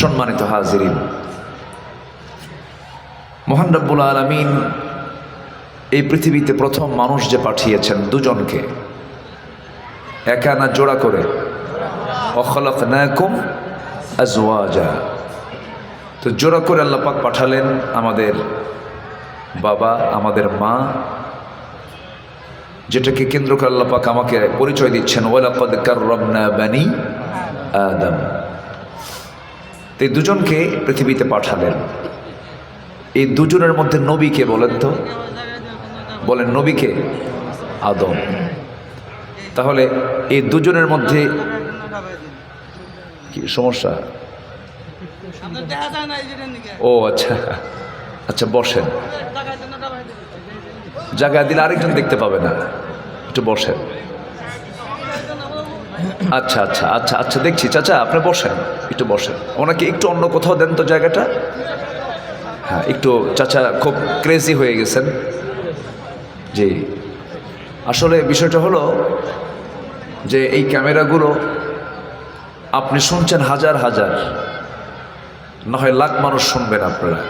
সম্মানিত হাজিরিন, মহান রব্বুল আলামিন এই পৃথিবীতে প্রথম মানুষ যে পাঠিয়েছেন দুজনকে, একা না জোড়া করে, ওয়াখালাকনাকুম আজওয়াজা, তো জোড়া করে আল্লাহ পাক পাঠালেন আমাদের বাবা, আমাদের মা, যেটাকে কেন্দ্র করে আল্লাহ পাক আমাকে পরিচয় দিচ্ছেন, ওয়ালাকাদ কাররামনা বানি আদম। এই দুজনকে পৃথিবীতে পাঠালেন। এই দুজনের মধ্যে নবীকে বলেন তো, বলেন নবীকে? আদম। তাহলে এই দুজনের মধ্যে কি সমস্যা? ও আচ্ছা আচ্ছা, বসেন, জায়গা দিলে আরেকজন দেখতে পাবে না, একটু বসেন। আচ্ছা আচ্ছা আচ্ছা আচ্ছা, দেখছি চাচা, আপনি বসেন, একটু বসেন। ওনাকে একটু অন্য কোথাও দেন তো জায়গাটা। হ্যাঁ, একটু, চাচা খুব ক্রেজি হয়ে গেছেন। জি, আসলে বিষয়টা হলো যে এই ক্যামেরাগুলো আপনি শুনছেন হাজার হাজার, না হয় লাখ মানুষ শুনবেন আপনারা,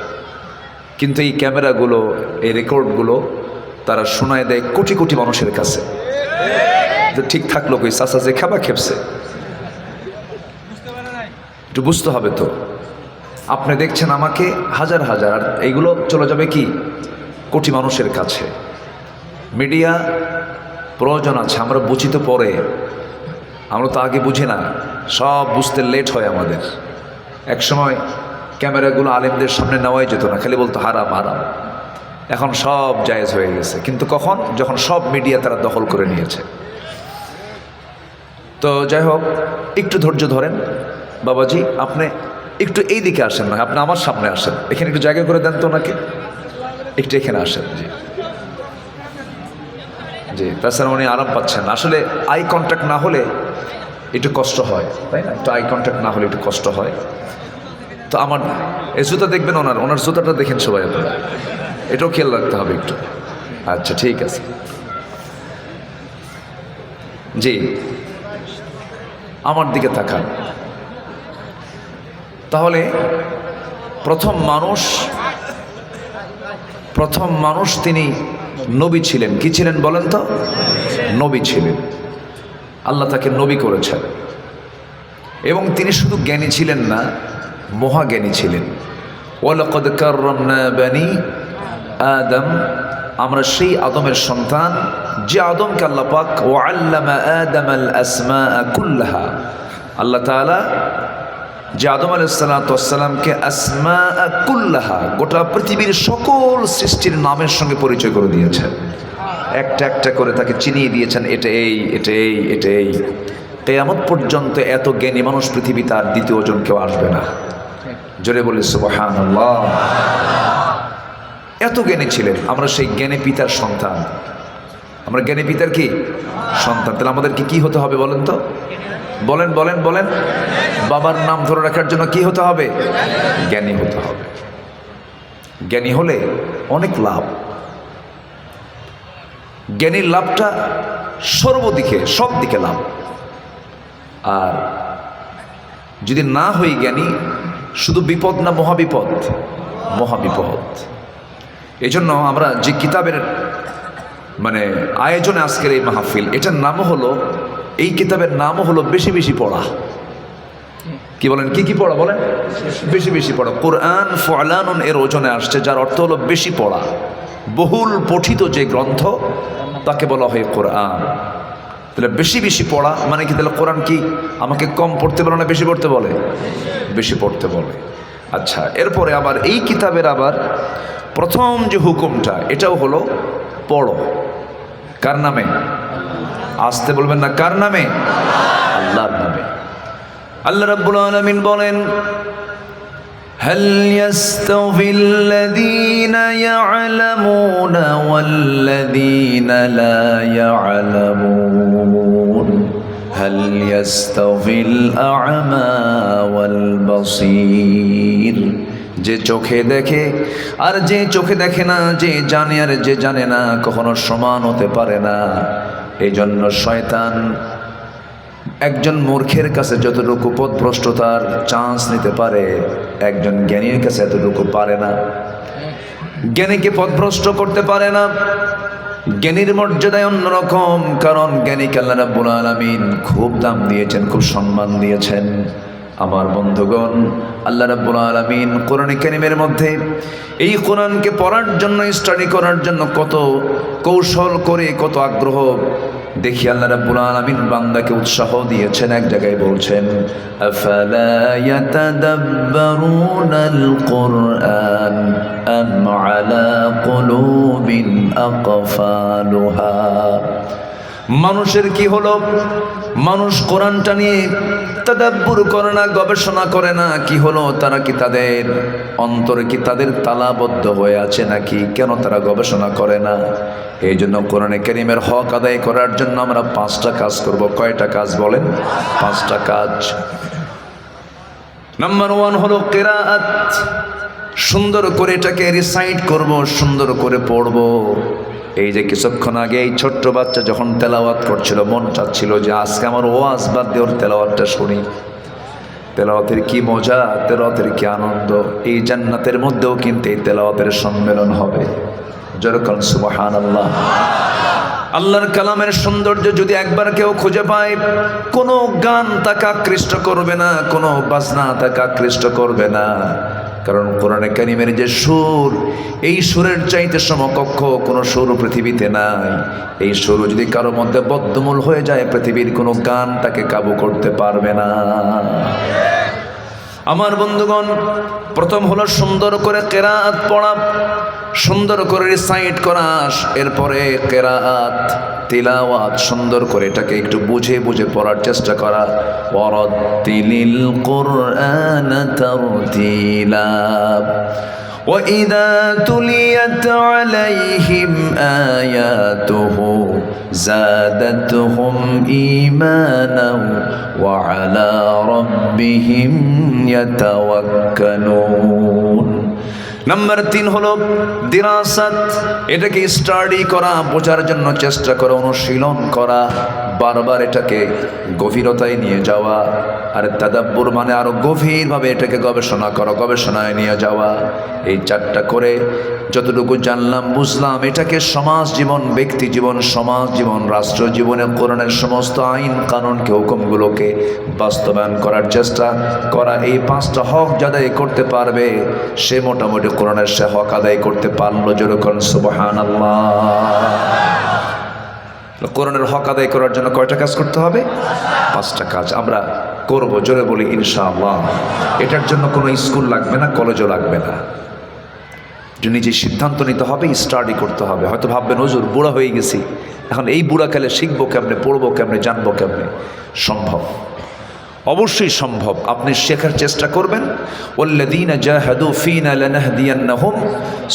কিন্তু এই ক্যামেরাগুলো, এই রেকর্ডগুলো তারা শোনায় দেয় কোটি কোটি মানুষের কাছে। ঠিক থাকলো কই চাচা যে খাবা খেপছে, একটু বুঝতে হবে তো। আপনি দেখছেন আমাকে হাজার হাজার, আর এইগুলো চলে যাবে কি কোটি মানুষের কাছে। মিডিয়া প্রয়োজন আছে, আমরা বুঝি তো পরে, আমরা তো আগে বুঝি না, সব বুঝতে লেট হয় আমাদের। এক সময় ক্যামেরাগুলো আলেমদের সামনে নেওয়াই যেত না, খালি বলতো হারাম হারাম। এখন সব জায়েজ হয়ে গেছে, কিন্তু কখন? যখন সব মিডিয়া তারা দখল করে নিয়েছে। তো যাই হোক, একটু ধৈর্য ধরেন। বাবাজি, আপনি একটু এই দিকে আসেন না, আপনি আমার সামনে আসেন, এখানে একটু জায়গা করে দেন তো ওনাকে, একটু এখানে আসেন। জি জি, তাছাড়া উনি আরাম পাচ্ছেন না। আসলে আই কন্ট্যাক্ট না হলে একটু কষ্ট হয়, তাই না? একটু আই কন্ট্যাক্ট না হলে একটু কষ্ট হয়। তো আমার এই জুতা দেখবেন, ওনার জুতাটা দেখেন সবাই আপনারা, এটাও খেয়াল রাখতে হবে একটু। আচ্ছা ঠিক আছে। জি, আমার দিকে তাকান। তাহলে প্রথম মানুষ তিনি নবী ছিলেন। কি ছিলেন বলেন তো? নবী ছিলেন। আল্লাহ তাকে নবী করেছেন, এবং তিনি শুধু জ্ঞানী ছিলেন না, মহাজ্ঞানী ছিলেন। ওয়ালাকাদ কাররামনা বানি আদম, আমরা সেই আদমের সন্তান যে আদমকে আল্লাহ পাক ওয়াল্লামা আদামাল আসমাআ কুল্লাহা, আল্লাহ তাআলা যে আদম আলাইহিস সালামকে আসমাআ কুল্লাহা, গোটা পৃথিবীর সকল সৃষ্টির নামের সঙ্গে পরিচয় করে দিয়েছেন। একটা একটা করে তাকে চিনিয়ে দিয়েছেন, এটা এই, এটা এই, এটা এই। কিয়ামত পর্যন্ত এত জ্ঞানী মানুষ পৃথিবীতে আর দ্বিতীয় জন কেউ আসবে না। জোরে বলি সুবহানাল্লাহ। এত জ্ঞানী ছিলেন। আমরা সেই জ্ঞানী পিতার সন্তান, আমরা জ্ঞানী পিতার কি সন্তান। তাহলে আমাদেরকে কি হতে হবে বলেন তো? বলেন বলেন বলেন। বাবার নাম ধরে রাখার জন্য কি হতে হবে? জ্ঞানী হতে হবে। জ্ঞানী হলে অনেক লাভ। জ্ঞানীর লাভটা সর্বদিকে, সব দিকে লাভ। আর যদি না হই জ্ঞানী, শুধু বিপদ না মহাবিপদ? মহাবিপদ। এই জন্য আমরা যে কিতাবের আয়োজনে আজকের এই মাহফিল, এটার নামও হলো, এই কিতাবের নামও হলো বেশি বেশি পড়া। কি বলেন? কি কি পড়া বলেন? বেশি বেশি পড়া। কোরআন ফুলানুন এর ওজনে আসছে, যার অর্থ হলো বেশি পড়া। বহুল পঠিত যে গ্রন্থ, তাকে বলা হয় কোরআন। তাহলে বেশি বেশি পড়া মানে কি? তাহলে কোরআন কি আমাকে কম পড়তে বলে না বেশি পড়তে বলে? বেশি পড়তে বলে। আচ্ছা, এরপরে আবার এই কিতাবের আবার প্রথম যে হুকুমটা, এটাও হলো পড়ো। কার নামে? আসতে বলবেন না, কার নামে? আল্লাহর নামে। আল্লাহ রাব্বুল আলামিন বলেন, হাল ইয়াস্তাউযিল্লাযীনা ইয়া'লামুনা ওয়াল্লাযীনা লা ইয়া'লামুন, হাল ইয়াস্তাউযিল আ'মা ওয়াল বাসীর। যে চোখে দেখে আর যে চোখে দেখে না, যে জানে আর যে জানে না, কখনো সমান হতে পারে না। এই জন্য শয়তান একজন মূর্খের কাছে যতটুকু পথভ্রষ্টতার চান্স নিতে পারে, একজন জ্ঞানীর কাছে এতটুকু পারে না। জ্ঞানীকে পথভ্রষ্ট করতে পারে না। জ্ঞানীর মর্যাদায় অন্যরকম, কারণ জ্ঞানীকে আল্লাহ রাব্বুল আলামিন খুব দাম দিয়েছেন, খুব সম্মান দিয়েছেন। আমার বন্ধুগণ, আল্লাহ রাব্বুল আলামিন কোরআনে কারীমের মধ্যে এই কোরআনকে পড়ার জন্য, স্টাডি করার জন্য কত কৌশল করে, কত আগ্রহ দেখি আল্লাহ রাব্বুল আলামিন বান্দাকে উৎসাহ দিয়েছেন। এক জায়গায় বলছেন, আফালা ইয়াতাদাব্বারুনাল কুরআন আম আলা কুলুবিন আকফালুহা। মানুষের কি হলো? মানুষ কোরআনটা নিয়ে তাদাব্বুর করে না, গবেষণা করে না। কি হলো? তারা কি তাদের অন্তরে কি তাদের তালাবদ্ধ হয়ে আছে নাকি? কেন তারা গবেষণা করে না? এই জন্য কোরআনে কারীমের হক আদায় করার জন্য আমরা 5টা কাজ করব। কয়টা কাজ বলেন? 5টা কাজ। নাম্বার 1 হলো কিরাআত। সুন্দর করে এটাকে রিসাইট করব, সুন্দর করে পড়ব। এই যে কিছুক্ষণ আগে এই ছোট্ট বাচ্চা যখন তেলাওয়াত করছিল, মন চাচ্ছিল যে আজকে আমার ওয়াজ বাদ দিয়ে ওর তেলাওয়াতটা শুনি। তেলাওয়াতের কি মজা, তেলাওয়াতের কি আনন্দ। এই জান্নাতের মধ্যেও কিন্তু এই তেলাওয়াতের সম্মেলন হবে। যেরকম সুবহানাল্লাহ। আল্লাহর কালামের সৌন্দর্য যদি একবার কেউ খুঁজে পায়, কোনো গান তাকে আকৃষ্ট করবে না, কোনো বাজনা তাকে আকৃষ্ট করবে না। কারণ কোরআনে কারীমের যে সুর, এই সুরের চাইতে সমকক্ষ কোনো সুর পৃথিবীতে নাই। এই সুর যদি কারো মধ্যে বদ্ধমূল হয়ে যায়, পৃথিবীর কোনো গান তাকে কাবু করতে পারবে না। আমার বন্ধুগণ, প্রথম হলো সুন্দর করে কিরাআত পড়া, সুন্দর করে রিসাইট করা। এরপরে কিরাআত, তিলাওয়াত, সুন্দর করে এটাকে একটু বুঝে বুঝে পড়ার চেষ্টা করা। ওয়ারাত্তিলিল কুরআন তারতিলা وَإِذَا تُلِيَتْ عَلَيْهِمْ آيَاتُهُ زَادَتْهُمْ إِيمَانًا وَعَلَى رَبِّهِمْ يَتَوَكَّلُونَ। নাম্বার 3 হলো দিরাসাত। এটাকে স্টাডি করা, বোঝার জন্য চেষ্টা করা, অনুশীলন করা, বারবার এটাকে গভীরতায় নিয়ে যাওয়া। আর তাদাব্বুর মানে আরো গভীরভাবে এটাকে গবেষণা করা, গবেষণায় নিয়ে যাওয়া। এই 4টা করে যতটুকু জানলাম, বুঝলাম, এটাকে সমাজ জীবন, ব্যক্তি জীবন, সমাজ জীবন, রাষ্ট্র জীবনে কোরআনের সমস্ত আইন কানুনকে, হুকুমগুলোকে বাস্তবায়ন করার চেষ্টা করা। এই 5টা হক যাদাই করতে পারবে, সে মোটামুটি কোরআনের সে হক আদায় করতে পারলো। যেরকম সুবহানাল্লাহ। কোরআনের হক আদায় করার জন্য কয়টা কাজ করতে হবে? 5টা কাজ আমরা করব। জোরে বলি ইনশাআল্লাহ। এটার জন্য কোনো স্কুল লাগবে না, কলেজও লাগবে না। নিজে সিদ্ধান্ত নিতে হবে, স্টাডি করতে হবে। হয়তো ভাববেন হুজুর বুড়া হয়ে গেছি, এখন এই বুড়াকালে শিখবো কেমনে, পড়বো কেমনে, জানবো কেমনে? সম্ভব, অবশ্যই সম্ভব। আপনি শেখার চেষ্টা করবেন। ওয়াল্লাযীনা জাহাদু ফীনা লানাহদিয়ান্নাহুম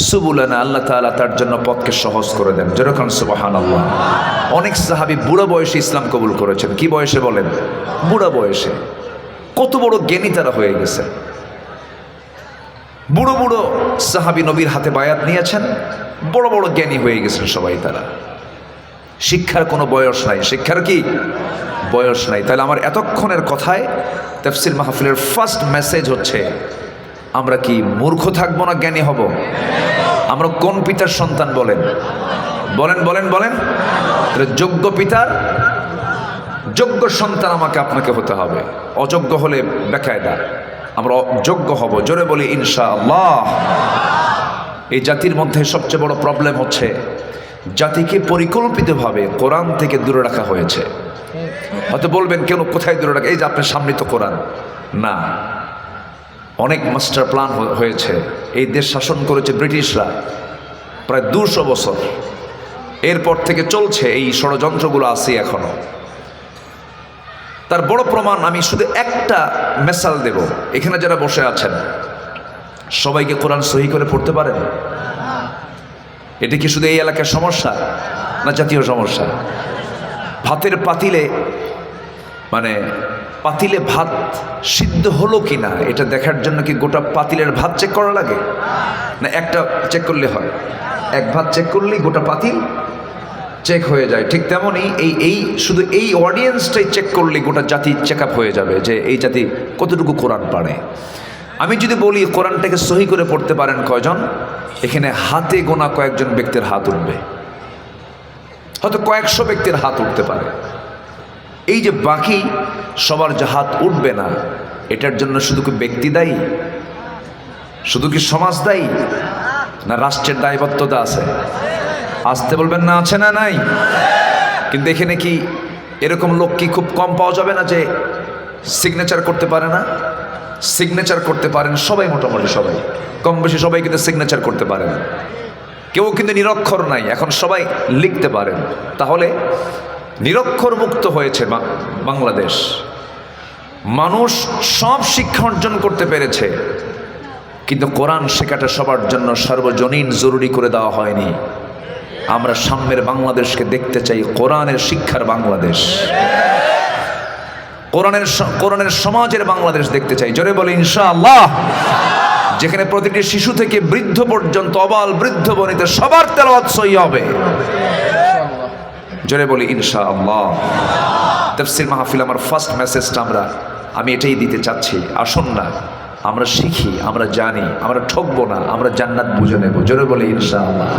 সুবুলানা। আল্লাহ তাআলা তার জন্য পথকে সহজ করে দেন। যেরকম সুবহানাল্লাহ। অনেক সাহাবী বুড়া বয়সে ইসলাম কবুল করেছেন। কি বয়সে বলেন? বুড়া বয়সে। কত বড় জ্ঞানী তারা হয়ে গেছে। বুড়ো বুড়ো সাহাবী নবীর হাতে বায়াত নিয়েছেন, বড় বড় জ্ঞানী হয়ে গেছেন সবাই তারা। শিক্ষার কোনো বয়স নাই। শিক্ষার কি বয়স নাই? তাহলে আমার এতক্ষণের কথায় তাফসীর মাহফিলের ফার্স্ট মেসেজ হচ্ছে, আমরা কি মূর্খ থাকবো না জ্ঞানী হব? আমরা কোন পিতার সন্তান বলেন? বলেন বলেন বলেন। যোগ্য পিতার যোগ্য সন্তান আমাকে আপনাকে হতে হবে। অযোগ্য হলে বেকায়দা। আমরা যোগ্য হব। জোরে বলি ইনশাআল্লাহ। এই জাতির মধ্যে সবচেয়ে বড় প্রবলেম হচ্ছে, জাতিকে পরিকল্পিতভাবে কোরআন থেকে দূরে রাখা হয়েছে। হয়তো বলবেন কেন, কোথায় দূরে রাখা? এই যে আপনার সামনে তো কোরআন না। অনেক মাস্টার প্ল্যান হয়েছে। এই দেশ শাসন করেছে ব্রিটিশরা প্রায় 200 বছর। এরপর থেকে চলছে এই ষড়যন্ত্রগুলো আছে এখনো। তার বড় প্রমাণ আমি শুধু একটা মেসাল দেব। এখানে যারা বসে আছেন সবাইকে কোরআন সহি করে পড়তে পারেন? এটা কি শুধু এই এলাকার সমস্যা না জাতীয় সমস্যা? ভাতের পাতিলে মানে পাতিলে ভাত সিদ্ধ হলো কি না এটা দেখার জন্য কি গোটা পাতিলের ভাত চেক করা লাগে? না একটা চেক করলে হয়? এক ভাত চেক করলেই গোটা পাতিল চেক হয়ে যায়, ঠিক তেমনই এই শুধু এই অডিয়েন্সটাই চেক করলে গোটা জাতি চেক আপ হয়ে যাবে যে এই জাতি কতটুকু কোরআন পারে। আমি যদি বলি কোরআনটাকে সহি করে পড়তে পারেন কয়জন, এখানে হাতে গোনা কয়েকজন ব্যক্তির হাত উঠবে, হয়তো কয়েকশো ব্যক্তির হাত উঠতে পারে। এই যে বাকি সবার যে হাত উঠবে না, এটার জন্য শুধু কি ব্যক্তি দায়ী, শুধু কি সমাজ দায়ী, না রাষ্ট্রের দায়বদ্ধতা আছে? আসতে বলবেন না, আছে না নাই? কিন্তু এখানে কি এরকম লোক কি খুব কম পাওয়া যাবে না যে সিগনেচার করতে পারে না? সিগনেচার করতে পারেন সবাই, মোটামুটি সবাই, কম বেশি সবাই কিন্তু সিগনেচার করতে পারেন। কেউ কিন্তু নিরক্ষর নাই, এখন সবাই লিখতে পারেন। তাহলে নিরক্ষর মুক্ত হয়েছে বাংলাদেশ। মানুষ সব শিক্ষা অর্জন করতে পেরেছে, কিন্তু কোরআন শেখাটা সবার জন্য সার্বজনীন জরুরি করে দেওয়া হয়নি। আমরা সামনের বাংলাদেশকে দেখতে চাই কোরআনের শিক্ষার বাংলাদেশ, কোরআনের সমাজের বাংলাদেশ দেখতে চাই। জোরে বলে ইনশাআল্লাহ। যেখানে প্রতিটি শিশু থেকে বৃদ্ধ পর্যন্ত, অবাল বৃদ্ধ বনিতা সবার তেলাওয়াত সহি হবে। জোরে বলি ইনশাআল্লাহ। তাফসীর মাহফিল আমার ফার্স্ট মেসেজটা আমি এটাই দিতে চাচ্ছি। আসুন না আমরা শিখি, আমরা জানি, আমরা ঠকবো না, আমরা জান্নাত বুঝে নেব। জোরে বলি ইনশাআল্লাহ।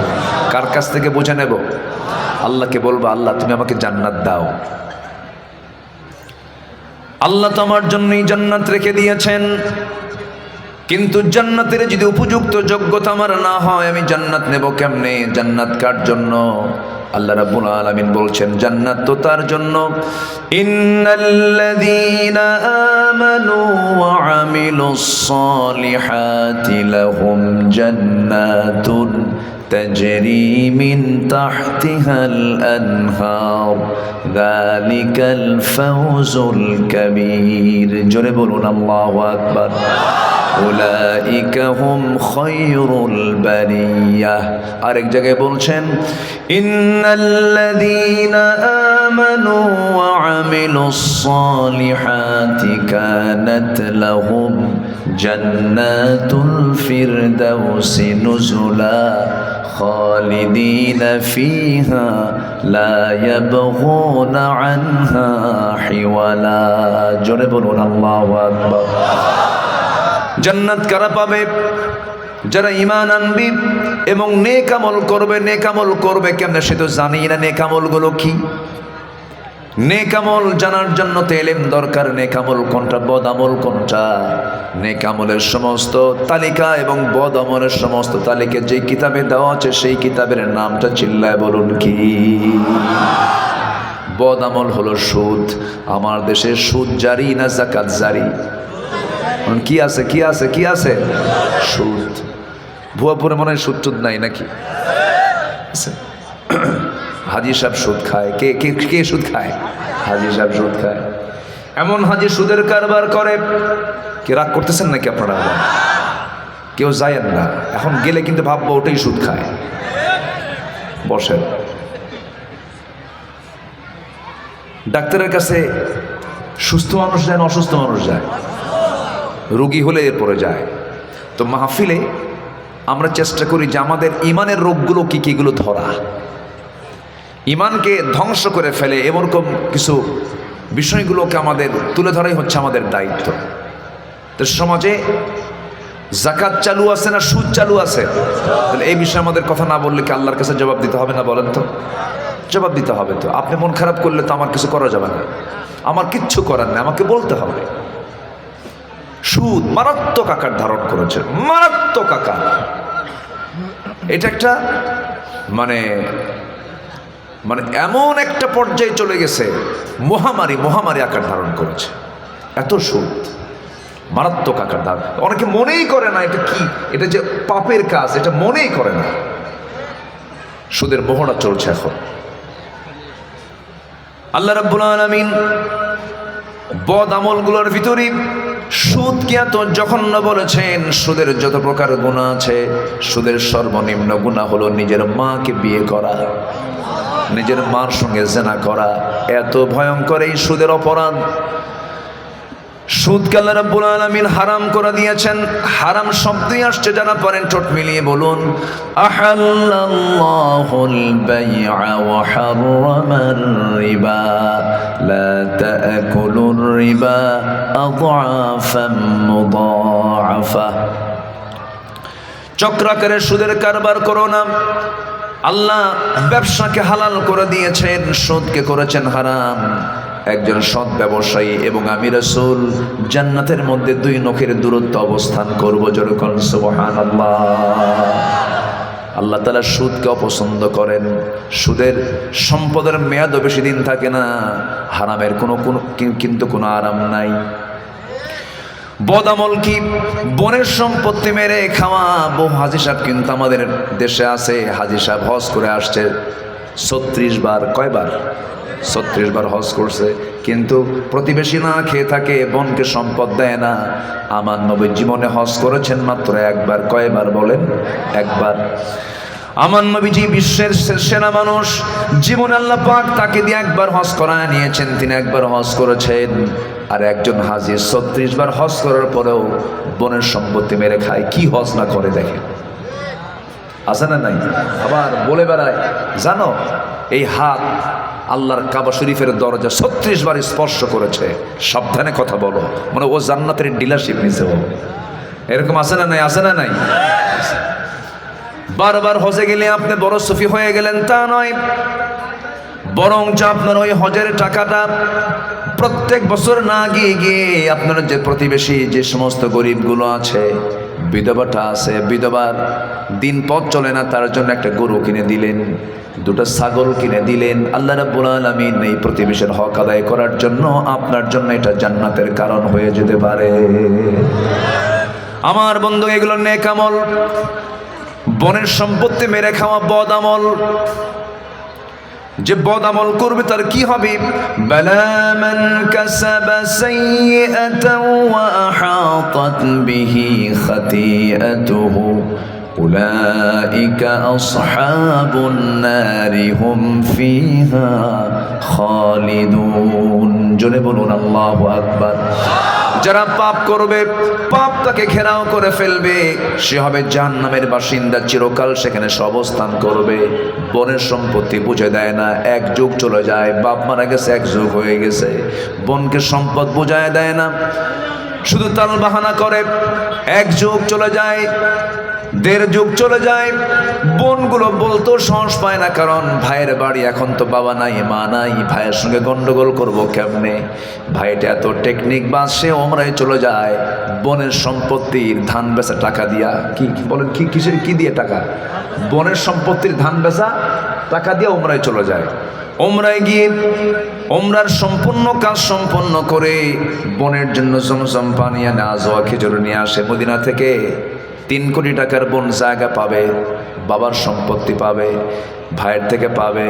কার কাছ থেকে বুঝে নেব? আল্লাহকে বলবো, আল্লাহ তুমি আমাকে জান্নাত দাও। আল্লাহ তো আমার জন্যই জান্নাত রেখে দিয়েছেন, কিন্তু জান্নাতের যদি উপযুক্ত যোগ্যতা আমার না হয়, আমি জান্নাত নেব কেমনে? জান্নাত কার জন্য? আল্লাহ রাব্বুল আলামিন বলছেন জান্নাত তো তার জন্য, ইন্নাল্লাযীনা আমানু ওয়া আমিলুস সালিহাতি লাহুম জান্নাতুন তাজরি মিন তাহতিহাল আনহার যালিকাল ফাওজুল কাবীর। জোরে বলুন আল্লাহু আকবার। উলাইকা হুম খায়রুল বারিয়াহ। আরেক জায়গায় বলছেন ইন্নাল্লাযীনা আমানু ওয়া আমিলুস সালিহাতি কানাত লাহুম জান্নাতুল ফিরদাউসি নুজুলা খালিদিনা ফিহা লা ইয়াবগুনা আনহা হিওয়ালা। জোরে বলুন আল্লাহু আকবার। জান্নাত কারা পাবে? যারা ঈমান আনবে এবং নেক আমল করবে। নেক আমল করবে কেমনে সে তো জানি না। নেক আমলগুলো কি? নেক আমল জানার জন্য তো ইলম দরকার। নেক আমল কোনটা, বদ আমল কোনটা? নেক আমলের সমস্ত তালিকা এবং বদ আমলের সমস্ত তালিকা যে কিতাবে দেওয়া আছে সেই কিতাবের নামটা চিল্লায় বলুন কি? বদ আমল হলো সুদ। আমার দেশে সুদ জারি না যাকাত জারি? কি আছে? কি আছে? কি আছে? সুদ। ভুয়াপুরে মনে হয় সুদ টুদ নাই নাকি? হাজি সাহেব সুদ খায়। কে কে কে সুদ খায়? হাজি সাহেব সুদ খায়। এমন হাজি সুদের কারবার করে। কে রাগ করতেছেন নাকি আপনারা? কেউ যায়েন না, এখন গেলে কিন্তু ভাববো ওটাই সুদ খায়। বসেন। ডাক্তারের কাছে সুস্থ মানুষ যায় না অসুস্থ মানুষ যায়? রোগী হলে এরপরে যায়। তো মাহফিলে আমরা চেষ্টা করি যে আমাদের ইমানের রোগগুলো কি কি এগুলো ধরা, ইমানকে ধ্বংস করে ফেলে এরকম কিছু বিষয়গুলোকে আমাদের তুলে ধরাই হচ্ছে আমাদের দায়িত্ব। তো সমাজে যাকাত চালু আছে না সুদ চালু আছে? তাহলে এই বিষয়ে আমাদের কথা না বললে কি আল্লাহর কাছে জবাব দিতে হবে না? বলেন তো। জবাব দিতে হবে তো। আপনি মন খারাপ করলে তো আমার কিছু করা যাবে না, আমার কিচ্ছু করার নেই, আমাকে বলতে হবে। সুদ মারাত্মক আকার ধারণ করেছে, মারাত্মক আকার। এটা একটা মানে মানে এমন একটা পর্যায়ে চলে গেছে, মহামারী আকার ধারণ করেছে। এত সুদ মারাত্মক আকার ধারণ, অনেকে মনেই করে না এটা কি, এটা যে পাপের কাজ এটা মনেই করে না। সুদের মোহনা চলছে এখন। আল্লাহ রাব্বুল আলামিন বদ আমলগুলোর ভিতরে সুদকে এত জঘন্য বলেছেন। সুদের যত প্রকার গুনাহ আছে, সুদের সর্বনিম্ন গুনাহ হলো নিজের মাকে বিয়ে করা, নিজের মার সঙ্গে জেনা করা। এত ভয়ঙ্কর এই সুদের অপরাধ। সুদকে আল্লাহ রাব্বুল আলামিন হারাম করে দিয়েছেন। হারাম শব্দই আসছে, যারা পারেন ঠোঁট মিলিয়ে বলুন আহাল্লাল্লাহুল বাই'a ওয়া হাররামার রিবা লা তা'কুলুর রিবা আযআফাম মুদাআফা। চক্রাকারে সুদের কারবার করো না। আল্লাহ ব্যবসাকে হালাল করে দিয়েছেন, সুদকে করেছেন হারাম। একজন সৎ ব্যবসায়ী এবং আমি রাসূল জান্নাতের মধ্যে দুই নখের দূরত্ব অবস্থান করব। যেরকম সুবহানাল্লাহ। আল্লাহ তাআলা সুদকে অপছন্দ করেন। সুদের সম্পদের মেয়াদও বেশি দিন থাকে না। হারামের কিন্তু কোনো আরাম নাই। বদামল কি? বনের সম্পত্তি মেরে খাওয়া। বহু হাজী সাহেব কিন্তু আমাদের দেশে আছে। হাজী সাহেব হজ করে আসছে 36 বার। কয়বার? 36 বার হজ করছে, কিন্তু প্রতিবেশী না খেয়ে থাকে, বনকে সম্পদ দেয় না। আমার নবী জীবনে হজ করেছেন মাত্র একবার। কয়বার বলেন? একবার। আমার নবীজি বিশ্বের সেরা মানুষ। জীবনে আল্লাহ পাক তাকে দিয়ে একবার হজ করায় নিয়েছেন, তিনি একবার হজ করেছেন। আর একজন হাজী 36 বার হজ করার পরেও বনের সম্পত্তি মেরে খায়। কি হজ না করে দেখেন, আছে না নাই? আবার বলে বেড়ায়, জানো এই হাত আল্লাহর কাবা শরীফের দরজা 36 বার স্পর্শ করেছে। সাবধানে কথা বলো, মানে ও জান্নাতের ডিলারশিপ নিছে। ও এরকম আছে না নাই? আছে না নাই? বারবার হজে গেলে আপনি বড় সুফি হয়ে গেলেন তা নয়, বরং যা আপনার ওই হজের টাকাটা প্রত্যেক বছর না গিয়ে গিয়ে আপনার যে প্রতিবেশী যে সমস্ত গরিবগুলো আছে, বিধবাটা আছে, বিধবার দিন পথ চলে না, তার জন্য একটা গরু কিনে দিলেন, দুটো ছাগল কিনে দিলেন। আল্লাহ রাব্বুল আলামিন এই প্রতিবেশীর হক আদায় করার জন্য আপনার জন্য এটা জান্নাতের কারণ হয়ে যেতে পারে। আমার বন্ধু, এগুলো নেক আমল। বনের সম্পত্তি মেরে খাওয়া বদ আমল। যে বদ আমল করবে তার কি হবে? বালা মান কাসাবা সাইয়্যাতান ওয়া আহাতাত বিহি খাতিআতুহু উলাইকা আসহাবুন নারি হুম ফিহা খালিদুন। জোরে বলুন আল্লাহু আকবার। যারা পাপ করবে, পাপ তাকে ঘেরাও করে ফেলবে, সে হবে জাহান্নামের বাসিন্দা, চিরকাল সেখানে সে অবস্থান করবে। বনের সম্পত্তি বুঝে দেয় না, এক যুগ চলে যায়, বাপ মারা গেছে, এক যুগ হয়ে গেছে, বনকে সম্পদ বুঝায় দেয় না, শুধু তাল বাহানা করে। এক যুগ চলে যায়, 1.5 যুগ চলে যায়, বোনগুলো বলতেও সাহস পায় না, কারণ ভাইয়ের বাড়ি, এখন তো বাবা নাই মা নাই, ভাইয়ের সঙ্গে গন্ডগোল করব কেমনে? ভাইটা এত টেকনিক বাস, সে ওমরায় চলে যায়। বনের সম্পত্তির ধান বেচা টাকা দিয়া, কি বলেন, কিসের কি দিয়ে টাকা? বনের সম্পত্তির ধান বেচা টাকা দিয়ে ওমরায় চলে যায়। ওমরায় গিয়ে ওমরার সম্পূর্ণ কাজ সম্পন্ন করে বনের জন্য জমজম পানি আনে, আজওয়া খেজুর নিয়ে আসে মদিনা থেকে। 3 কোটি টাকার বোন জায়গা পাবে, বাবার সম্পত্তি পাবে, ভাইয়ের থেকে পাবে।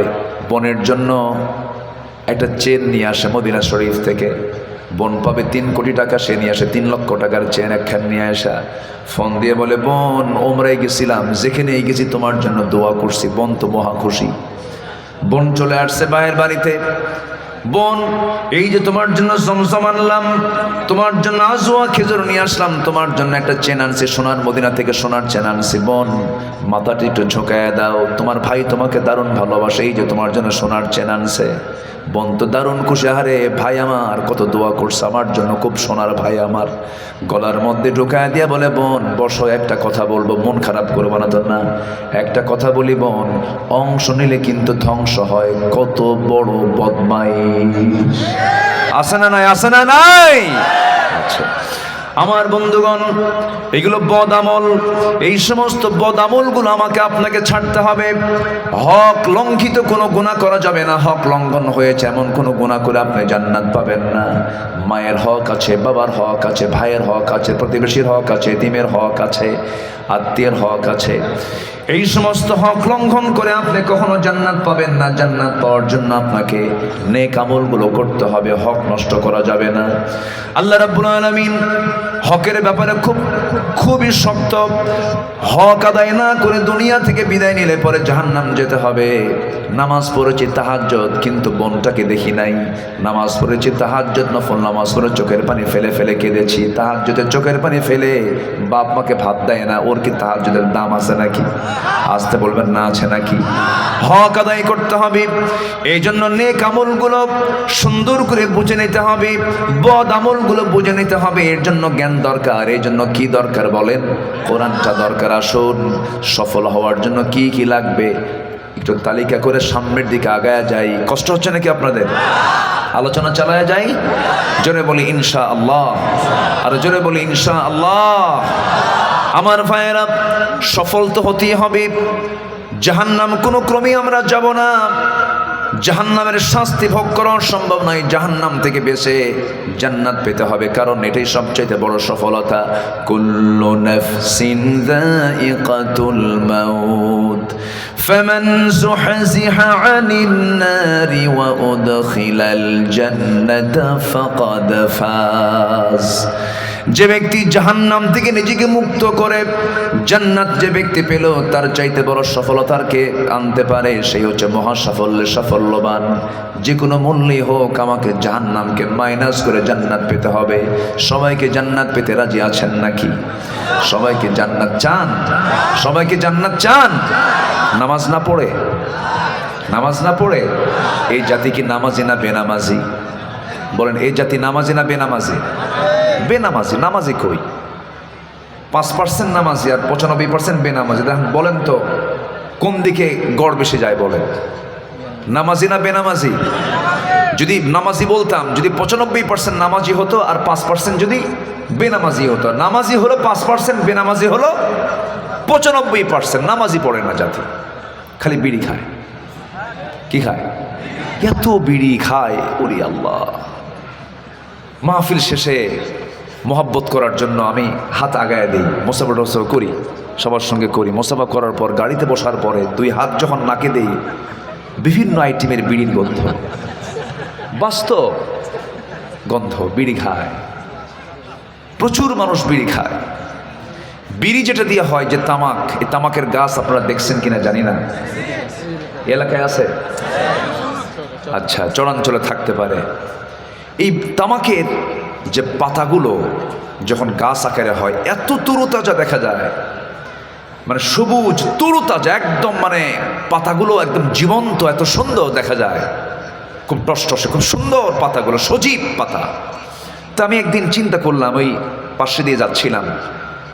বোনের জন্য একটা চেন নিয়ে আসে মদিনা শরীফ থেকে, বোন পাবে 3 কোটি টাকা, সে নিয়ে আসে 3 লক্ষ টাকার চেন একখান নিয়ে আসা। ফোন দিয়ে বলে, বোন ওমরায় গেছিলাম, যেখানেই গেছি তোমার জন্য দোয়া করছি। বোন তো মহা খুশি। বোন চলে আসছে ভাইয়ের বাড়িতে। বোন, এই যে তোমার জন্য জমজম আনলাম, তোমার জন্য আজওয়া খেজুর নিয়ে আসলাম, তোমার জন্য একটা চেন আনছি, সোনার মদিনা থেকে সোনার চেন আনছি। বোন, মাথাটি একটু ঝোঁকায় দাও, তোমার ভাই তোমাকে দারুণ ভালোবাসে, এই যে তোমার জন্য সোনার চেন আনছে। বোন তো দারুণ খুশি, হারে ভাই আমার কত দোয়া করছে আমার জন্য, খুব সোনার ভাই আমার। গলার মধ্যে ঢোকায় দিয়ে বলে, বোন বসো, একটা কথা বলবো, মন খারাপ করবো না তো? না, একটা কথা বলি বোন, অংশ নিলে কিন্তু ধ্বংস হয়। কত বড় বদমাইশ! আছে না নাই? আছে না নাই? আচ্ছা আমার বন্ধুগণ, এগুলো বদ আমল। এই সমস্ত বদ আমলগুলো আমাকে আপনাকে ছাড়তে হবে। হক লঙ্ঘিত কোনো গুনাহ করা যাবে না। হক লঙ্ঘন হয়েছে এমন কোনো গুনাহ করে আপনি জান্নাত পাবেন না। মায়ের হক আছে, বাবার হক আছে, ভাইয়ের হক আছে, প্রতিবেশীর হক আছে, এতিমের হক আছে, আত্মীয়ের হক আছে। এই সমস্ত হক লঙ্ঘন করে আপনি কখনো জান্নাত পাবেন না। জান্নাত পাওয়ার জন্য আপনাকে নেক আমলগুলো করতে হবে, হক নষ্ট করা যাবে না। আল্লাহ রাব্বুল আলামিন হকের ব্যাপারে খুবই শক্ত। হক আদায় না করে দুনিয়া থেকে বিদায় নিলে পরে জাহান্নাম যেতে হবে। নামাজ পড়েছি তাহাজ্জুদ কিন্তু বোনটাকে দেখি নাই, নামাজ পড়েছি তাহাজ্জুদ নফল নামাজ পড়ে চোখের পানি ফেলে ফেলে কেঁদেছি, তাহাজ্জুদের চোখের পানি ফেলে বাপ মাকে ভাত দেয় না, ওর কি তাহাজ্জুদের দাম আছে নাকি? আসতে বলবেন না আছে নাকি? হক আদায় করতে হবে। এই জন্য নেক আমলগুলো সুন্দর করে বুঝে নিতে হবে, বদ আমলগুলো বুঝে নিতে হবে। এর জন্য জ্ঞান দরকার। এই জন্য কি দরকার বলেন? কোরআনটা দরকার। আসুন, সফল হওয়ার জন্য কি কি লাগবে একটু তালিকা করে সামনের দিকে আগায়া যাই। কষ্ট হচ্ছে নাকি আপনাদের? আলোচনা চালায়া যাই। জোরে বলি ইনশাআল্লাহ, আর জোরে বলি ইনশাআল্লাহ। আমার ভাইয়েরা, সফল তো হতেই হবে। জাহান্নাম কোনো ক্রমেই আমরা যাব না। জাহান্নামের শাস্তি ভোগ করা সম্ভব নয়। জাহান্নাম থেকে বেঁচে জান্নাত পেতে হবে, কারণ এটাই সবচেয়ে বড় সফলতা। কুল্লু নাফসিন যায়িকাতুল মাউত ফামান যুহজিহা আনিন নারি ওয়া উদখিলাল জান্নাতা ফাকাদ ফাজ। যে ব্যক্তি জাহান্নাম থেকে নিজেকে মুক্ত করে জান্নাত যে ব্যক্তি পেল, তার চাইতে বড় সফলতার কে আনতে পারে? সেই হচ্ছে মহা সাফল্যের সাফল্যবান। যে কোনো মূল্যে হোক আমাকে জাহান্নামকে মাইনাস করে জান্নাত পেতে হবে। সবাইকে জান্নাত পেতে রাজি আছেন নাকি? সবাইকে জান্নাত চান? সবাইকে জান্নাত চান? নামাজ না পড়ে, নামাজ না পড়ে এই জাতি কি নামাজি না বেনামাজি? বলেন, এই জাতি নামাজি না বেনামাজি? বেনামাজি। নামাজি কই? 5% নামাজি আর 95% বেনামাজি। দেখেন, বলেন তো কোন দিকে গড় বেশি যায়? বলেন, নামাজি না বেনামাজি? যদি নামাজি বলতাম, যদি 95% নামাজি হতো আর 5% যদি বেনামাজি হতো। নামাজি হলো 5%, বেনামাজি হলো 95%। নামাজি পড়ে না জাতি, খালি বিড়ি খায়। কি খায়? এত বিড়ি খায়, ওরে আল্লাহ। মাহফিল শেষে মোহাব্বত করার জন্য আমি হাত আগায় দিই, মোসাফা টোসাফা করি, সবার সঙ্গে করি। মোসাফা করার পর গাড়িতে বসার পরে 2 হাত যখন নাকে দেই, বিভিন্ন আইটেমের বিড়ির গন্ধ, বাস্তব গন্ধ। বিড়ি খায়, প্রচুর মানুষ বিড়ি খায়। বিড়ি যেটা দিয়ে হয়, যে তামাক, এই তামাকের গাছ আপনারা দেখছেন কিনা জানি না, এলাকায় আছে? আচ্ছা, চরাঞ্চলে থাকতে পারে। এই তামাকের যে পাতাগুলো যখন গাছ আকারে হয়, এত তরুতাজা দেখা যায়, মানে সবুজ তরুতাজা একদম, মানে পাতাগুলো একদম জীবন্ত, এত সুন্দর দেখা যায়, খুব টসটসে, খুব সুন্দর পাতাগুলো, সজীব পাতা। তা আমি একদিন চিন্তা করলাম, ওই পাশে দিয়ে যাচ্ছিলাম,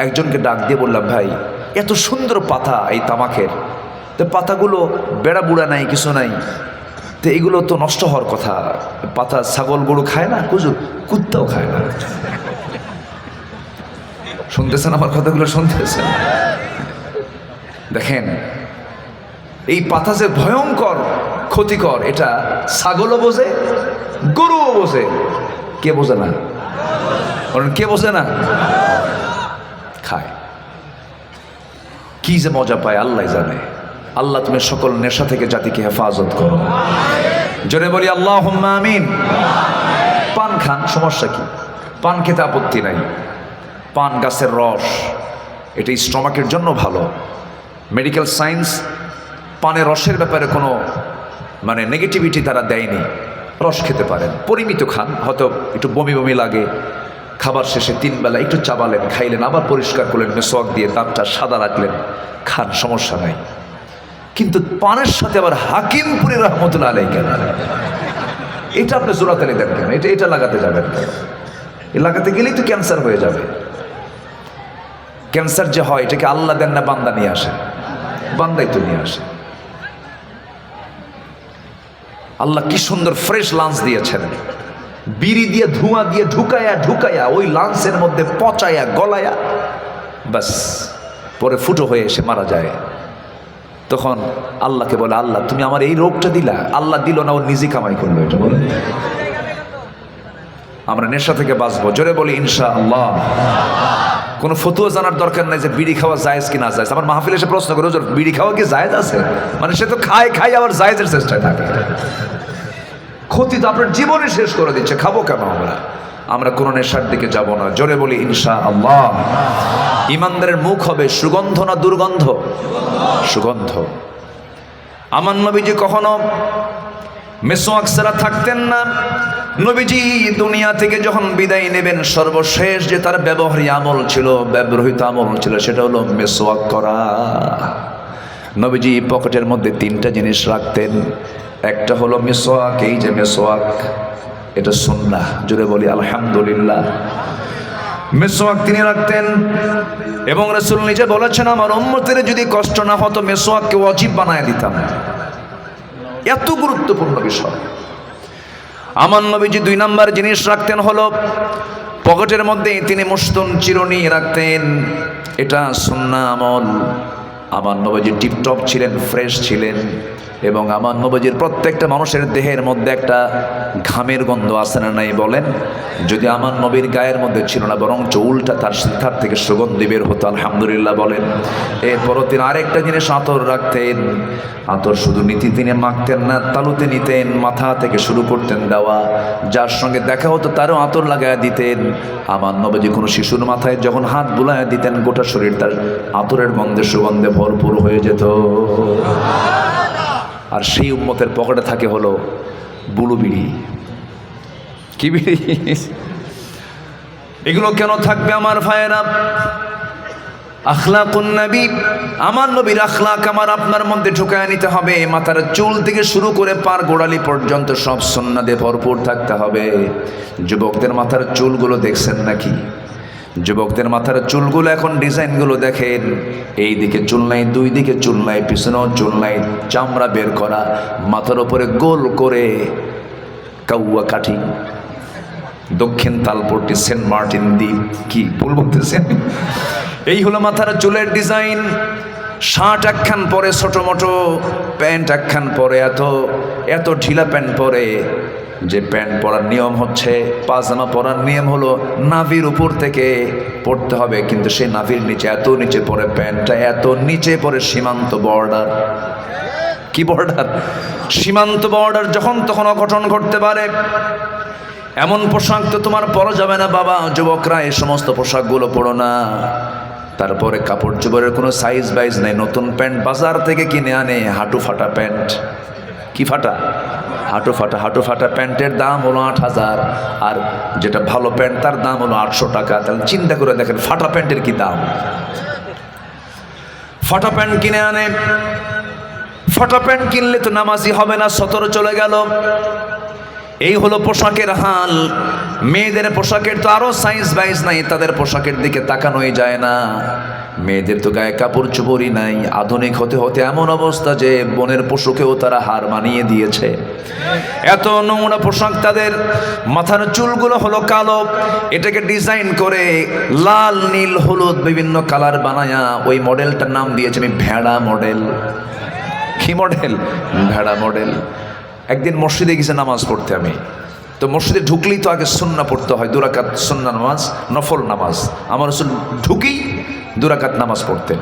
একজনকে ডাক দিয়ে বললাম, ভাই এত সুন্দর পাতা এই তামাকের, তো পাতাগুলো বেড়া বুড়া নাই, কিছু নাই, তো এগুলো তো নষ্ট হওয়ার কথা। পাতা ছাগল গরু খায় না, কুত্তাও খায় না। শুনতেছেন আমার কথাগুলো? শুনতেছেন? দেখেন, এই পাতা যে ভয়ঙ্কর ক্ষতিকর, এটা ছাগলও বোঝে, গরুও বোঝে। কে বোঝে না? কে বোঝে না? খায়। কি যে মজা পায় আল্লাহ জানে। আল্লাহ তুমি সকল নেশা থেকে জাতিকে হেফাজত করো। জোরে বলি আল্লাহুম্মা আমিন। পান খান, সমস্যা কি? পান খেতে আপত্তি নাই। পান গাছের রস, এটা স্টমাকের জন্য ভালো। মেডিকেল সায়েন্স পানের রসের ব্যাপারে কোনো মানে নেগেটিভিটি তারা দেয়নি। রস খেতে পারেন, পরিমিত খান। হয়তো একটু বমি বমি লাগে, খাবার শেষে 3 বেলা একটু চাবালেন, খাইলেন, আবার পরিষ্কার করলেন, মেসওয়াক দিয়ে দাঁতটা সাদা রাখলেন, খান, সমস্যা নাই। কিন্তু পানের সাথে আবার হাকিমপুরি রহমতুল্লাহ আলাইহি কেন? এটা আপনি জোরাতালি দেন কেন? এটা লাগাতে যাবেন কেন? লাগাতে গেলেই তো ক্যান্সার হয়ে যাবে। ক্যান্সার যে হয়, এটাকে আল্লাহ দেন না বান্দা নিয়ে আসে? বান্দাই তো নিয়ে আসে। আল্লাহ কি সুন্দর ফ্রেশ লাঞ্চ দিয়েছেন, বিড়ি দিয়ে ধোঁয়া দিয়ে ঢুকায়া ওই লাঞ্চের মধ্যে পচায়া গলায়া, বাস পরে ফুটো হয়ে এসে মারা যায়। তখন আল্লাহকে বলে, আল্লাহ তুমি আমার এই রোগটা দিলা। আল্লাহ দিল না, ও নিজে কামাই করলো। এটা বলে আমরা নেশা থেকে বাঁচবো। জোরে বলি ইনশাআল্লাহ। কোনো ফতুয়া জানার দরকার নাই যে বিড়ি খাওয়া জায়েজ কি না জায়েজ। আমার মাহফিলে এসে প্রশ্ন করে, বিড়ি খাওয়া কি জায়েজ আছে? মানে সে তো খায় আবার জায়েজের চেষ্টায় থাকে। ক্ষতি তো আপনার জীবনে শেষ করে দিচ্ছে, খাবো কেন আমরা কোনো নেশার দিকে যাব না। জোরে বলি ইনশাআল্লাহ। ইমানদারের মুখ হবে সুগন্ধ না দুর্গন্ধ? সুগন্ধ। আমার নবীজি কখনো মেসওয়াক ছাড়া থাকতেন না। নবীজি দুনিয়া থেকে যখন বিদায় নেবেন সর্বশেষ যে তার ব্যবহারিক আমল ছিল, ব্যবহৃত আমল ছিল, সেটা হলো মেসওয়াক করা। নবীজি পকেটের মধ্যে 3টা জিনিস রাখতেন। একটা হলো মেসওয়াক, এই যে মেসওয়াক, এটা সুন্নাহ, জোরে বলি আলহামদুলিল্লাহ। মেসওয়াক তিনি রাখতেন এবং রাসূল নিজে বলেছেন, আমার উম্মতের যদি কষ্ট না হতো মেসওয়াককে ওয়াজিব বানায় দিতাম। এত গুরুত্বপূর্ণ বিষয়। আমার নবীজি 2 নাম্বার জিনিস রাখতেন হলো পকেটের মধ্যে তিনি মুস্তুন চিরুনি রাখতেন। এটা সুন্নাহ আমল। আমার নবীজি টিপটপ ছিলেন, ফ্রেশ ছিলেন এবং আমার নবীজির প্রত্যেকটা মানুষের দেহের মধ্যে একটা ঘামের গন্ধ আছে না নাই বলেন? যদি আমার নবীর গায়ের মধ্যে ছিল না, বরং উল্টা তার সিদ্ধার থেকে সুগন্ধি বের হতো, আলহামদুলিল্লাহ বলেন। এরপরও তিনি আরেকটা জিনিস আতর রাখতেন। আতর শুধু তিনি মাখতেন না, তালুতে নিতেন, মাথা থেকে শুরু করতেন দেওয়া। যার সঙ্গে দেখা হতো তারও আতর লাগায় দিতেন। আমার নবীজি কোনো শিশুর মাথায় যখন হাত বুলায় দিতেন, গোটা শরীর তার আতরের গন্ধে সুগন্ধে ভরপুর হয়ে যেত। আর সেই উম্মতের পকেটে থাকে হলো বুলু বিড়ি। কি বিড়ি? এগুলো কেন থাকবে আমার ভাইয়েরা? আখলাকুন নবী, আমার নবীর আখলাক আমার আপনার মধ্যে ঢুকায় নিতে হবে। মাথার চুল থেকে শুরু করে পার গোড়ালি পর্যন্ত সব সুন্নাহ দিয়ে ভরপুর থাকতে হবে। যুবকদের মাথার চুলগুলো দেখছেন নাকি? যুবকদের মাথার চুলগুলো এখন ডিজাইনগুলো দেখেন। এই দিকে চুল নাই, 2 দিকে চুল নাই, পিছনেও চুল নাই, চামড়া বের করা, মাথার উপরে গোল করে কাউয়া কাঠি, দক্ষিণ তালপট্টি, সেন্ট মার্টিন দ্বীপ, কি ভুল বলতেছেন? এই হলো মাথার চুলের ডিজাইন। শার্ট একখান পরে ছোট মোটো, প্যান্ট একখান পরে এত ঢিলা প্যান্ট পরে। যে প্যান্ট পরার নিয়ম হচ্ছে, পাজামা পরার নিয়ম হলো নাভির উপর থেকে পড়তে হবে, কিন্তু সেই নাভির নিচে এত নিচে পরে প্যান্টটা, এত নিচে পরে সীমান্ত বর্ডার। কি বর্ডার? সীমান্ত বর্ডার। যখন তখন অঘটন ঘটতে পারে। এমন পোশাক তো তোমার পরা যাবে না বাবা। যুবকরা এই সমস্ত পোশাকগুলো পরো না। তারপরে কাপড় চোপড়ের কোনো সাইজ বাইজ নেই। নতুন প্যান্ট বাজার থেকে কিনে আনে, হাঁটু ফাটা প্যান্ট। কি ফাটা? হাঁটু ফাটা। হাঁটু ফাটা প্যান্টের দাম হলো 8,000, আর যেটা ভালো প্যান্ট তার দাম হলো 800 টাকা। তাহলে চিন্তা করে দেখেন ফাটা প্যান্টের কি দাম। ফাটা প্যান্ট কিনে আনে। ফাটা প্যান্ট কিনলে তো নামাজি হবে না, 17 চলে গেল। এই হলো পোশাকের হাল। মেয়েদের পোশাকের তো আরো সাইজ বাইজ নাই, তাদের পোশাকের দিকে তাকানোই যায় না। মেয়েদের তো গায়ে কাপড় চোপড়ই নাই। আধুনিক হতে হতে এমন অবস্থা যে বনের পশুকেও তারা হার মানিয়ে দিয়েছে। এত নোংরা পোশাক তাদের। মাথার চুলগুলো হলো কালো, এটাকে ডিজাইন করে লাল, নীল, হলুদ বিভিন্ন কালার বানায়া ওই মডেলটার নাম দিয়েছে আমি ভেড়া মডেল। কি মডেল? ভেড়া মডেল। একদিন মসজিদে গেছে নামাজ পড়তে আমি। তো মসজিদে ঢুকলেই তো আগে সুন্নাহ পড়তে হয়, 2 রাকাত সুন্নাহ নামাজ, নফল নামাজ। আমার রাসূল ঢুকি 2 রাকাত নামাজ পড়তেন।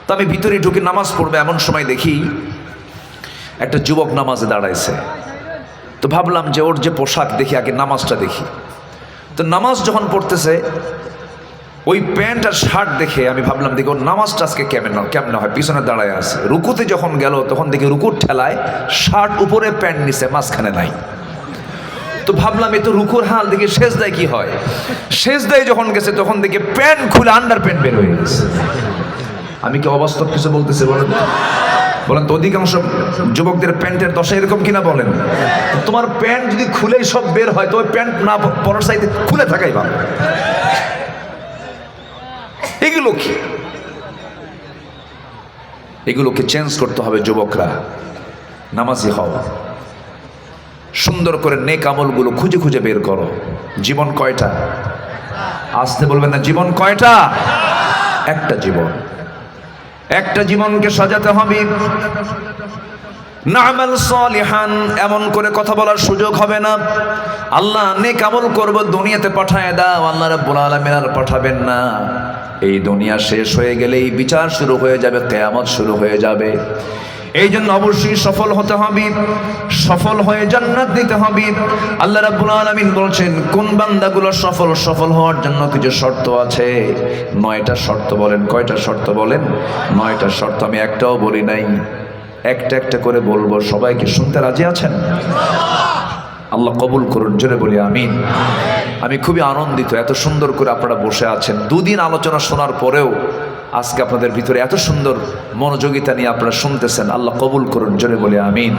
তো আমি ভিতরে ঢুকে নামাজ পড়বে, এমন সময় দেখি একটা যুবক নামাজে দাঁড়াইছে। তো ভাবলাম যে ওর যে পোশাক দেখি, আগে নামাজটা দেখি। তো নামাজ যখন পড়তেছে ওই প্যান্ট আর শার্ট দেখে আমি ভাবলাম দেখি ওর নামাজটা আজকে কেমন হয়। পিছনে দাঁড়ায় আছে। রুকুতে যখন গেল তখন দেখি রুকুর ঠেলায় শার্ট উপরে, প্যান্ট নিচে, মাঝখানে নাই। তো ভাবলাম এ তো রুকুর হাল, দেখি সেজদায় কি হয়। সেজদায় যখন গেছে তখন দেখি প্যান্ট খুলে আন্ডার প্যান্ট বের হয়ে গেছে। আমি কি অবাস্তব কিছু বলতেছি বলেন? বলেন তো অধিকাংশ যুবকদের প্যান্টের দশা এরকম কিনা বলেন? তোমার প্যান্ট যদি খুলেই সব বের হয় তো ওই প্যান্ট না পরার সাইডে খুলে থাকাই ভালো। এগুলো কি? এগুলোকে চেঞ্জ করতে হবে। যুবকরা নামাজি হও, সুন্দর করে নেক আমলগুলো খুঁজে খুঁজে বের করো। জীবন কয়টা? আসতে বলবেন না। জীবন কয়টা? একটা জীবন। একটা জীবনকে সাজাতে হবে। না'মাল সালিহান এমন করে কথা বলার সুযোগ হবে না। আল্লাহ নেক আমল করব দুনিয়াতে পাঠায় দাও, আল্লাহ রাব্বুল আলামিন আর পাঠাবেন না। এই দুনিয়া শেষ হয়ে গেলেই বিচার শুরু হয়ে যাবে, কিয়ামত শুরু হয়ে যাবে। এই জন্য অবশ্যই সফল হতে হবে, সফল হয়ে জান্নাত দিতে হবে। আল্লাহ রাব্বুল আলামিন বলছেন কোন বান্দাগুলো সফল হওয়ার জন্য কিছু শর্ত আছে। 9টা শর্ত বলেন। কয়টা শর্ত বলেন? 9টা শর্ত। আমি একটাও বলি নাই। একটা একটা করে বলবো, সবাইকে শুনতে রাজি আছেন? আল্লাহ কবুল করুন, জোরে বলি আমিন। আমি খুবই আনন্দিত, এত সুন্দর করে আপনারা বসে আছেন। দুদিন আলোচনা শোনার পরেও আজকে আপনাদের ভিতরে এত সুন্দর মনোযোগিতা নিয়ে আপনারা শুনতেছেন। আল্লাহ কবুল করুন, জোরে বলি আমিন।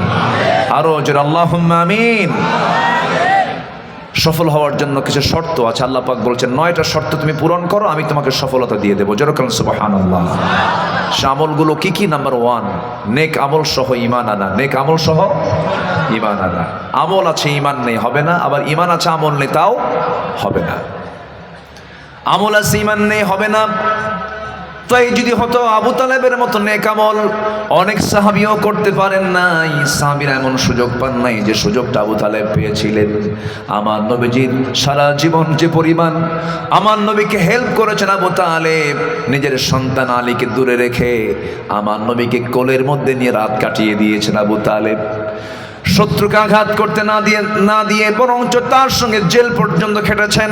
আরো জোরে আল্লাহুম্মা আমিন। সফল হওয়ার জন্য কিছু শর্ত আছে। আল্লাহ পাক বলছেন 9টা শর্ত তুমি পূরণ করো, আমি তোমাকে সফলতা দিয়ে দেবো। যেরকম সুবহানাল্লাহ। সে আমলগুলো কি কি? নাম্বার 1, নেক আমল সহ ঈমান আনা। নেক আমল সহ ঈমান আনা। আমল আছে ঈমান নেই, হবে না। আবার ঈমান আছে আমল নেই, তাও হবে না। আমল আছে ঈমান নেই, হবে না। তাই যদি হতো আবু তালেবের মতো নেক আমল অনেক সাহাবীও করতে পারেন নাই। সাহাবীরা এমন সুযোগ পান নাই যে সুযোগটা আবু তালেব পেয়েছিলেন। আমার নবীজির সারা জীবন যে পরিমাণ আমার নবীকে হেল্প করেছেন আবু তালেব, নিজের সন্তান আলীকে দূরে রেখে আমার নবীকে কোলের মধ্যে নিয়ে রাত কাটিয়ে দিয়েছেন আবু তালেব। শত্রুকে আঘাত করতে না দিয়ে বরঞ্চ তার সঙ্গে জেল পর্যন্ত খেটেছেন।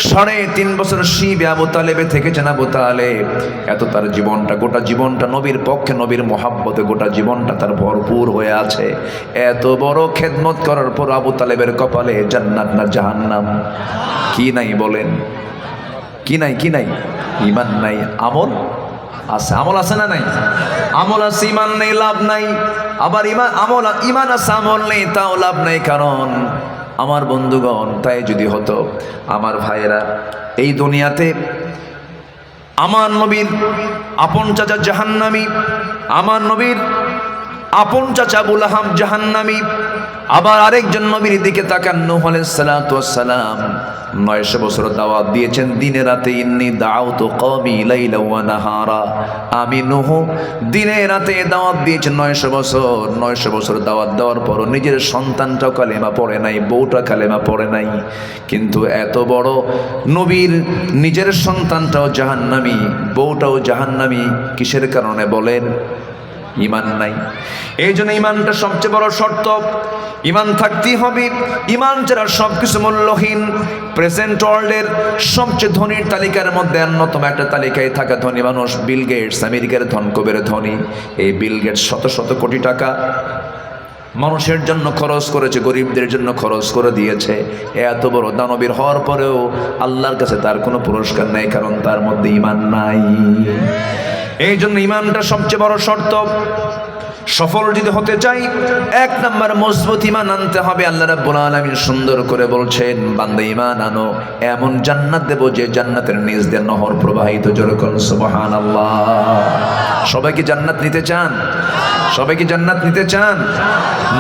3.5 বছর শিবে আবু তালেবে থেকেছেন আবু তালেব। এত তার জীবনটা, গোটা জীবনটা নবীর পক্ষে, নবীর মহাব্বতে গোটা জীবনটা তার ভরপুর হয়ে আছে। এত বড় খেদমত করার পর আবু তালেবের কপালে জান্নাত না জাহান্নাম? কি নাই বলেন? কি নাই? কি নাই? ঈমান নাই, আমল আছে। আমল আছে না নাই? আমল আছে, ঈমান নেই, লাভ নাই। আবার ঈমান আছে, আমল নেই, তাও লাভ নাই। কারণ আমার বন্ধুগণ, তাই যদি হতো আমার ভাইয়েরা, এই দুনিয়াতে আমার নবীর আপন চাচা জাহান্নামী, আমার নবীর আপন চাচা আবু লাহাব জাহান্নামী। আবার আরেকজন নবীর দিকে তাকান, নূহ আলাইহিস সালাতু ওয়াস সালাম 900 বছর দাওয়াত দিয়েছেন দিনে রাতে। ইন্নী দাউতু কওমি লাইলা ওয়া নাহারা। আমি নূহ দিনে রাতে দাওয়াত দিয়েছেন 900 বছর দাওয়াত দেওয়ার পর নিজের সন্তানটাও কালেমা পড়ে নাই, বউটা কালেমা পড়ে নাই। কিন্তু এত বড় নবীর নিজের সন্তানটাও জাহান্নামী, বউটাও জাহান্নামী। কিসের কারণে বলেন? ঈমান নাই। এই জন্য ঈমানটা সবচেয়ে বড় শর্ত। ঈমান থাকতেই হবে। ঈমান ছাড়া সবকিছু মূল্যহীন। প্রেজেন্ট ওয়ার্ল্ডের সবচেয়ে ধনীর তালিকার মধ্যে অন্যতম একটা তালিকায় থাকা ধনী মানুষ বিল গেটস, আমেরিকার ধনকুবের ধনী। এই বিল গেটস শত কোটি টাকা মানুষের জন্য খরচ করেছে, গরিবদের জন্য খরচ করে দিয়েছে। এত বড় দানবীর হওয়ার পরেও আল্লাহর কাছে তার কোনো পুরস্কার নেই, কারণ তার মধ্যে ঈমান নাই। এই জন্য ঈমানটা সবচেয়ে বড় শর্ত। সফল যদি হতে চাই, 1 নাম্বার মজবুত ঈমান আনতে হবে। আল্লাহ রাব্বুল আলামিন সুন্দর করে বলছেন, বান্দা ঈমান আনো, এমন জান্নাত দেব যে জান্নাতের নিচ দিয়ে নহর প্রবাহিত। যেরকম সুবহানাল্লাহ। সবাই কি জান্নাত নিতে চান? সবাই কি জান্নাত নিতে চান?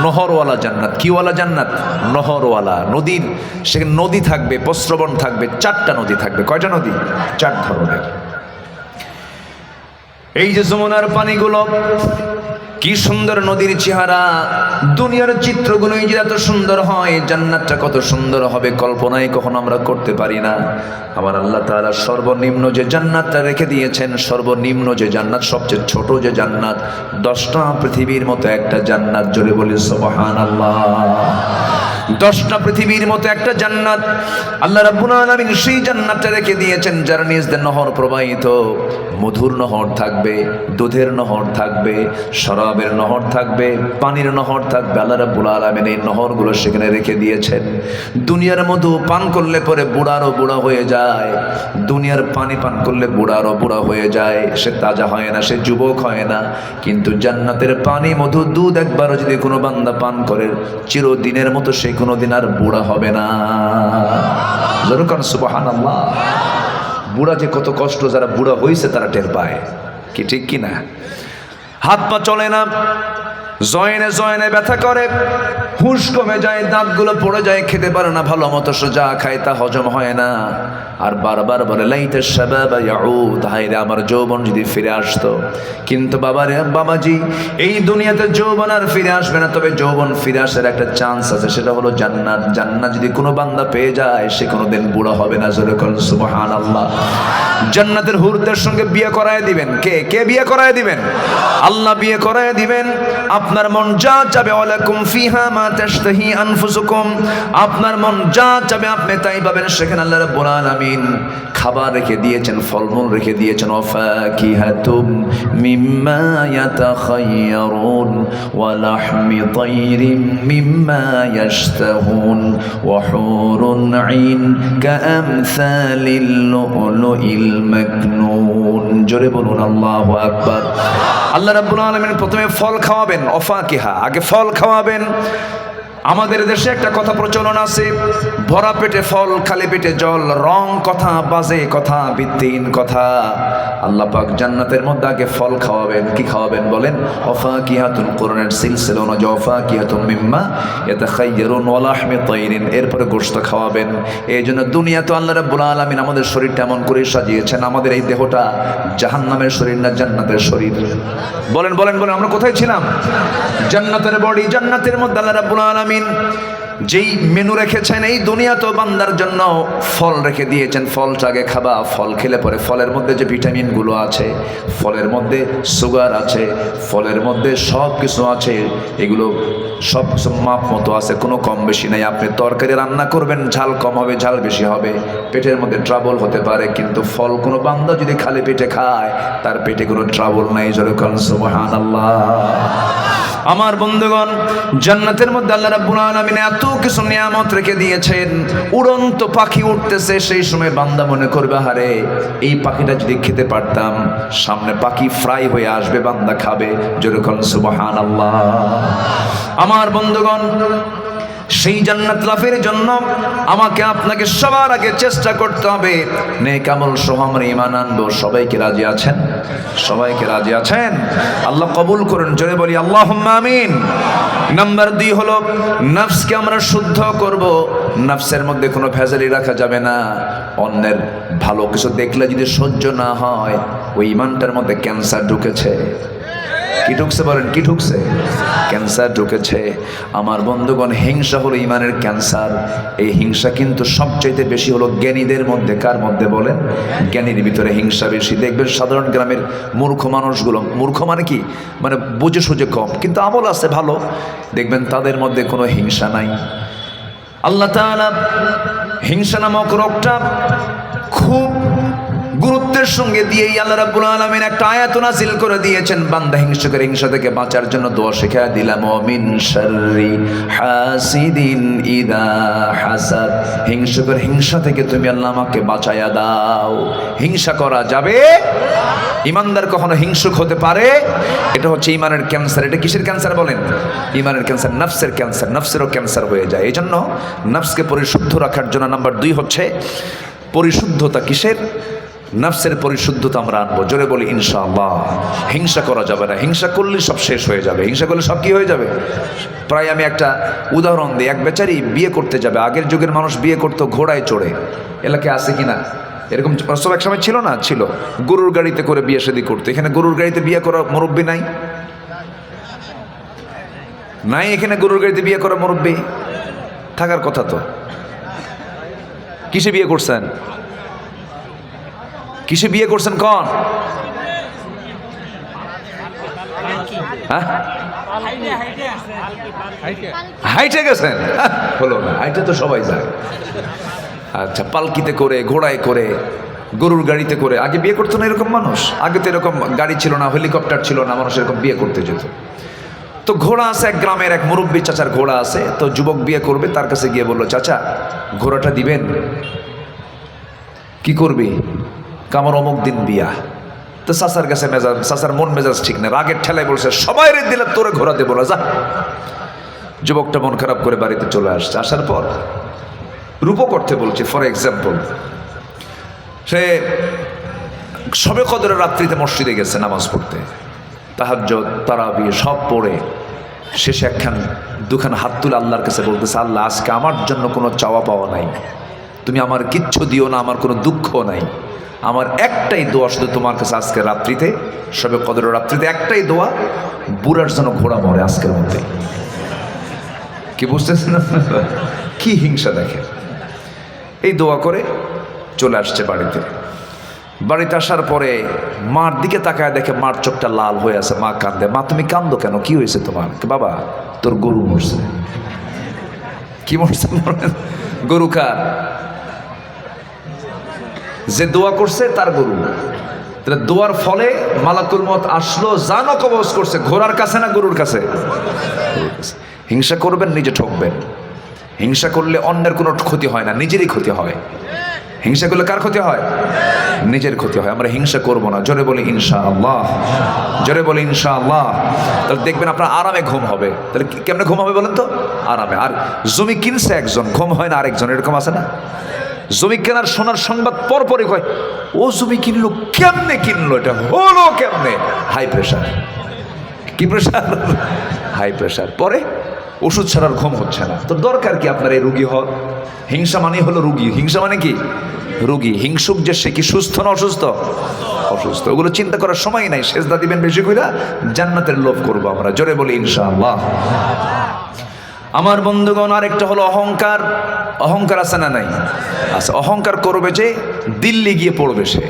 নহরওয়ালা জান্নাত। কিওয়ালা জান্নাত? নহরওয়ালা। নদীর, সেখানে নদী থাকবে, প্রস্রবণ থাকবে, 4টা নদী থাকবে। কয়টা নদী? 4 ধরনের। এই যে যমুনার পানিগুলো, কি সুন্দর নদীর চেহারা। দুনিয়ার চিত্রগুলো এই যে এত সুন্দর হয়, জান্নাতটা কত সুন্দর হবে কল্পনায় কখনো আমরা করতে পারি না। আমার আল্লাহ তাআলা সর্বনিম্ন যে জান্নাতটা রেখে দিয়েছেন, সর্বনিম্ন যে জান্নাত, সবচেয়ে ছোট যে জান্নাত, 10টা পৃথিবীর মতো একটা জান্নাত। জোরে বলি সুবহানাল্লাহ। 10টা পৃথিবীর মতো একটা জান্নাত আল্লাহ রাব্বুল আলামিন সেই জান্নাতটা রেখে দিয়েছেন, যার নিচ দিয়ে নহর প্রবাহিত। মধুর নহর থাকবে, দুধের নহর থাকবে, শরাবের নহর থাকবে, পানির নহর থাকবে। আল্লাহ রাব্বুল আলামিন এই নহরগুলো সেখানে রেখে দিয়েছেন। দুনিয়ার মধু পান করলে পরে বুড়ারও বুড়া হয়ে যায়, দুনিয়ার পানি পান করলে বুড়ারও বুড়া হয়ে যায়, সে তাজা হয় না, সে যুবক হয় না। কিন্তু জান্নাতের পানি, মধু, দুধ একবারও যদি কোনো বান্দা পান করে, চিরদিনের মতো সে কোনোদিন আর বুড়া হবে না। যেরকম সুবহানাল্লাহ। বুড়া যে কত কষ্ট, যারা বুড়া হয়েছে তারা টের পায়। কি ঠিক কি না? হাত পা চলে না, জয়েনে ব্যথা করে, হুঁশ কমে যায়, দাঁতগুলো পড়ে যায়, খেতে পারে না ভালো মতো, যা খায় তা হজম হয় না। আর বারবার বলে লাইতা শাবাবা ইয়াউদ, হায়রে আমার যৌবন যদি ফিরে আসতো। কিন্তু বাবাজি, এই দুনিয়াতে যৌবন আর ফিরে আসবে না, তবে যৌবন ফিরে আসার একটা চান্স আছে, সেটা হলো জান্নাত। জান্নাত যদি কোনো বান্দা পেয়ে যায়, সে কোনোদিন বুড়া হবে না। জোরে বলুন সুবহানাল্লাহ। জান্নাতের হুরদের সঙ্গে বিয়ে করায় দিবেন কে? কে বিয়ে করায় দিবেন? আল্লাহ বিয়ে করায় দিবেন। আপনার মন যা চাবে, ওয়ালাকুম ফিহা মা তাশতাহি আনফুসুকুম, আপনার মন যা চাবে আপনি তাই পাবেন। সেখানে আল্লাহ রাব্বুল আলামিন খাবার রেখে দিয়েছেন, ফলমূল রেখে দিয়েছেন, ওয়াফাকিহাতুম মিম্মা ইয়াতাখায়্যারুন ওয়া লাহমি তায়রিম মিম্মা ইয়াশতাহুন ওয়া হুরুন আইন কাআমসালিল লুলুইল মাকনুন। জোরে বলুন আল্লাহু আকবার। আল্লাহ রাব্বুল আলামিন প্রথমে ফল খাওয়াবেন, ওয়াফাকিহা, আগে ফল খাওয়াবেন। আমাদের দেশে একটা কথা প্রচলন আছে, ভরা পেটে ফল খালি পেটে জল, রং কথা, বাজে কথা, ভিত্তিহীন কথা। আল্লাহ পাক জান্নাতের মধ্যে আগে ফল খাওয়াবেন। কি খাওয়াবেন বলেন? ওয়াফাকিহাতুন, কোরআনের সিলসিলা অনুযায়ী ওয়াফাকিহাতুম মিম্মা ইয়াতাখায়্যারুন ওয়া লাহমি তায়রিন, এরপরে গোশত খাওয়াবেন। এই জন্য দুনিয়া তো আল্লাহ রাব্বুল আলামিন আমাদের শরীরটা এমন করে সাজিয়েছেন, আমাদের এই দেহটা জাহান্নামের শরীর না জান্নাতের শরীর? বলেন বলেন বলেন, আমরা কোথায় ছিলাম? জান্নাতের বডি, জান্নাতের মধ্যে আল্লাহ রাব্বুল আলামিন যেই মেনু রেখেছেন, এই দুনিয়া তো বান্দার জন্য ফল রেখে দিয়েছেন। ফলটা আগে খাবা, ফল খেলে পরে ফলের মধ্যে যে ভিটামিনগুলো আছে, ফলের মধ্যে সুগার আছে, ফলের মধ্যে সব কিছু আছে, এগুলো সব কিছু মাপ মতো আছে, কোনো কম বেশি নাই। আপনি তরকারি রান্না করবেন, ঝাল কম হবে, ঝাল বেশি হবে, পেটের মধ্যে ট্রাবল হতে পারে। কিন্তু ফল কোনো বান্দা যদি খালি পেটে খায়, তার পেটে কোনো ট্রাবল নাই। জোরে বলুন সুবহানাল্লাহ। আমার বন্ধুগণ, জান্নাতের মধ্যে আল্লাহ রাব্বুল আলামিন এত কিছু নিয়ামত রেখে দিয়েছেন। উড়ন্ত পাখি উঠতেছে, সেই সময় বান্দা মনে করবে, হারে এই পাখিটা যদি খেতে পারতাম। সামনে পাখি ফ্রাই হয়ে আসবে, বান্দা খাবে। জোরে বলুন সুবহানাল্লাহ। আমার বন্ধুগণ, সেই জান্নাত লাভের জন্য আমাকে আপনাকে সবার আগে চেষ্টা করতে হবে, নেক আমল সহ আমরা ঈমান আনবো। সবাইকে রাজি আছেন? সবাইকে রাজি আছেন? আল্লাহ কবুল করেন। জোরে বলি আল্লাহুম্মা আমিন। নাম্বার 2 হলো, নফসকে আমরা শুদ্ধ করব। নফসের মধ্যে কোনো ভেজালি রাখা যাবে না। অন্যের ভালো কিছু দেখলে যদি সহ্য না হয়, ওই ঈমানটার মধ্যে ক্যান্সার ঢুকেছে। কি ঢুকছে বলেন? কি ঢুকছে? ক্যান্সার ঢুকেছে। আমার বন্ধুগণ, হিংসা হলো ঈমানের ক্যান্সার। এই হিংসা কিন্তু সবচাইতে বেশি হলো জ্ঞানীদের মধ্যে। কার মধ্যে বলেন? জ্ঞানীর ভিতরে হিংসা বেশি। দেখবেন সাধারণ গ্রামের মূর্খ মানুষগুলো, মূর্খ মানে কি, মানে বুঝে সুঝে কম, কিন্তু আমল আছে ভালো, দেখবেন তাদের মধ্যে কোনো হিংসা নাই। আল্লাহ তাআলা হিংসা নামক রোগটা খুব গুরুত্বের সঙ্গে দিয়েই আল্লাহ রাব্বুল আলামিন একটা আয়াত নাযিল করে দিয়েছেন। বান্দা হিংসুকের হিংসা থেকে বাঁচার জন্য দোয়া শিখিয়ে দিলাম, মিন শাররি হাসিদিন ইযা হাসাদ। হিংসুকের হিংসা থেকে তুমি আল্লাহ আমাকে বাঁচায়া দাও। হিংসা করা যাবে? ইমানদার কখনো হিংসুক হতে পারে? এটা হচ্ছে ইমানের ক্যান্সার। এটা কিসের ক্যান্সার বলেন? ইমানের ক্যান্সার, নফসের ক্যান্সার। নফসেরও ক্যান্সার হয়ে যায়। এই জন্য নফসকে পরিশুদ্ধ রাখার জন্য নাম্বার 2 হচ্ছে পরিশুদ্ধতা। কিসের? নফসের পরিশুদ্ধতা আমরা আনবো। জোরে বলি ইনশাআল্লাহ। হিংসা করা যাবে না। হিংসা করলে সব শেষ হয়ে যাবে। হিংসা করলে সব কি হয়ে যাবে? প্রায় আমি একটা উদাহরণ দিই। এক বেচারি বিয়ে করতে যাবে। আগের যুগের মানুষ বিয়ে করতো ঘোড়ায় চড়ে। এলাকায় আছে কিনা এরকম? সব এক সময় ছিল না? ছিল। গরুর গাড়িতে করে বিয়ে শাদী করতো। এখানে গরুর গাড়িতে বিয়ে করা মুরব্বি নাই? নাই এখানে গরুর গাড়িতে বিয়ে করা মুরব্বি থাকার কথা তো। কিসে বিয়ে করছেন? কিসে বিয়ে করছেন? কন? হাইটে গেছেন? হলো না, হাইটে তো সবাই যায়। আচ্ছা, পালকিতে করে, ঘোড়ায় করে, গরুর গাড়িতে করে আগে বিয়ে করতো না এরকম মানুষ? আগে তো এরকম গাড়ি ছিল না, হেলিকপ্টার ছিল না, মানুষ এরকম বিয়ে করতে যেত। তো ঘোড়া আছে এক গ্রামের, এক মুরব্বী চাচার ঘোড়া আছে। তো যুবক বিয়ে করবে, তার কাছে গিয়ে বললো, চাচা ঘোড়াটা দিবেন? কি করবি? আমার অমুক দিন বিয়া। তো চাচার কাছে মেজাজ, চাচার মন মেজাজ ঠিক না, রাগের ঠেলায় বলছে, সবাই রে দিলে তোরে ঘোড়া দেবো না, যা। যুবকটা মন খারাপ করে বাড়িতে চলে আসছে। আসার পর রূপক করতে বলছে। ফর এক্সাম্পল, সে সবে কদরের রাত্রিতে মসজিদে গেছে নামাজ পড়তে, তাহাজ্জুদ, তারাবি সব পড়ে শেষে দুখান হাত তুলে আল্লাহর কাছে বলতেছে, আল্লাহ আজকে আমার জন্য কোনো চাওয়া পাওয়া নাই, তুমি আমার কিচ্ছু দিও না, আমার কোনো দুঃখ নাই, আমার একটাই দোয়া শুধু তোমার কাছে আজকে রাত্রিতে, সবে কদরের রাত্রিতে একটাই দোয়া, বুড়ার যেন ঘোড়া মরে আজকের মধ্যে। কি বুঝতেছেন আপনারা? কি হিংসা দেখে। এই দোয়া করে চলে আসছে বাড়িতে। বাড়িতে আসার পরে মার দিকে তাকায় দেখে মার চোখটা লাল হয়ে আছে। মা কান্দে। মা তুমি কান্দো কেন, কি হয়েছে তোমার? বাবা তোর গরু মরছে। কি মরছে? গরু কার? যে দোয়া করছে তার গরু। তাহলে দোয়ার ফলে মালাকুল মউত আসলো, জানও কবজ করছে। ঘোড়ার কাছে না গরুর কাছে? হিংসা করবেন, নিজে ঠকবেন। হিংসা করলে অন্যের কোনো ক্ষতি হয় না, নিজেরই ক্ষতি হয়। হিংসা করলে কার ক্ষতি হয়? নিজের ক্ষতি হয়। আমরা হিংসা করব না। জোরে বলি ইনশাআল্লাহ, জোরে বলি ইনশাআল্লাহ। তাহলে দেখবেন আপনার আরামে ঘুম হবে। তাহলে কেমনে ঘুম হবে বলেন তো? আরামে। আর জমি কিনছে একজন, ঘুম হয় না আরেকজন, এরকম আছে না? জমি কেনার শোনার সংবাদ পরপরই কয় ও জমি কিনলো, কেমনে কিনলো, এটা হলো কেমনে? High pressure. কি প্রেশার? High pressure. পরে ওষুধ ছাড়ার ঘুম হচ্ছে না। তো দরকার কি আপনার এই রুগী হওয়ার? হিংসা মানে হলো রুগী। হিংসা মানে কি? রুগী। হিংসুক যে সে কি সুস্থ না অসুস্থ? অসুস্থ। ওগুলো চিন্তা করার সময় নাই। সেজদা দিবেন বেশি কইরা, জান্নাতের লোভ করবো আমরা। জোরে বলি ইনশাআল্লাহ। আমার বন্ধুগণ, আরেকটা হলো অহংকার। অহংকার আছে না নাই? আচ্ছা, অহংকার করবে যে দিল্লি গিয়ে পড়বে সে।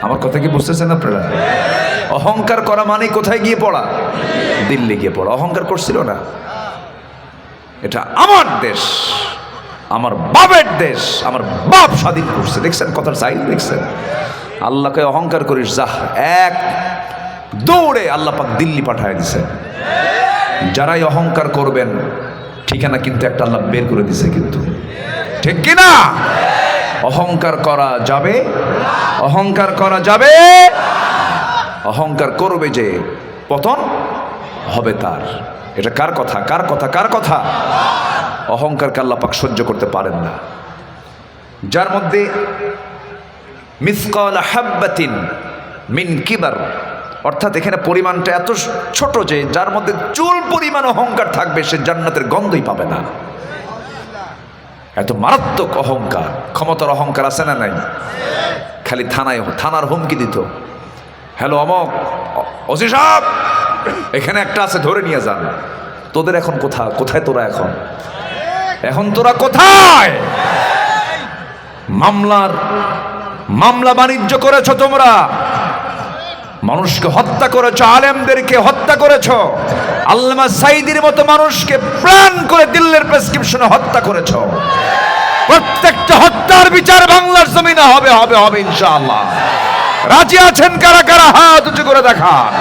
আমার কথা কি বুঝতেছেন আপনারা? অহংকার করা মানে কোথায় গিয়ে পড়া? দিল্লি গিয়ে পড়া। অহংকার করছিল না, এটা আমার দেশ, আমার বাপের দেশ, আমার বাপ স্বাধীন করছে। দেখছেন কথার সাইজ? দেখছেন? আল্লাহকে অহংকার করিস, যা, এক দৌড়ে আল্লাহ পাক দিল্লি পাঠায় দিছে। যারাই অহংকার করবেন ঠিকানা কিন্তু একটা আল্লাহ বের করে দিছে, কিন্তু ঠিক কিনা? অহংকার করা যাবে, অহংকার করা যাবে। অহংকার করবে যে পতন হবে তার। এটা কার কথা? কার কথা? কার কথা? অহংকারকে আল্লাহ পাক সহ্য করতে পারেন না। যার মধ্যে মিসকাল হাব্বাতিন মিন কিবার, অর্থাৎ এখানে পরিমাণটা এত ছোট যে যার মধ্যে চুল পরিমাণ অহংকার থাকবে সে জান্নাতের গন্ধই পাবে না। এত মারাত্মক অহংকার। ক্ষমতার অহংকার আছে না নাই? খালি থানার হুমকি দিত, হ্যালো অমক ওসি সাহেব, এখানে একটা আছে, ধরে নিয়ে যান। তোদের এখন কোথায় তোরা? এখন তোরা কোথায়? মামলা বাণিজ্য করেছ তোমরা, মানুষকে হত্যা করেছ, আলেমদেরকে হত্যা করেছ, আল্লামা সাইদির মতো মানুষকে প্রাণ করে দিল্লির প্রেসক্রিপশনে হত্যা করেছ। প্রত্যেকটা হত্যার বিচার বাংলার জমিনে হবে, হবে, হবে ইনশাআল্লাহ। রাজি আছেন কারা কারা? হাত উঁচু করে দেখান।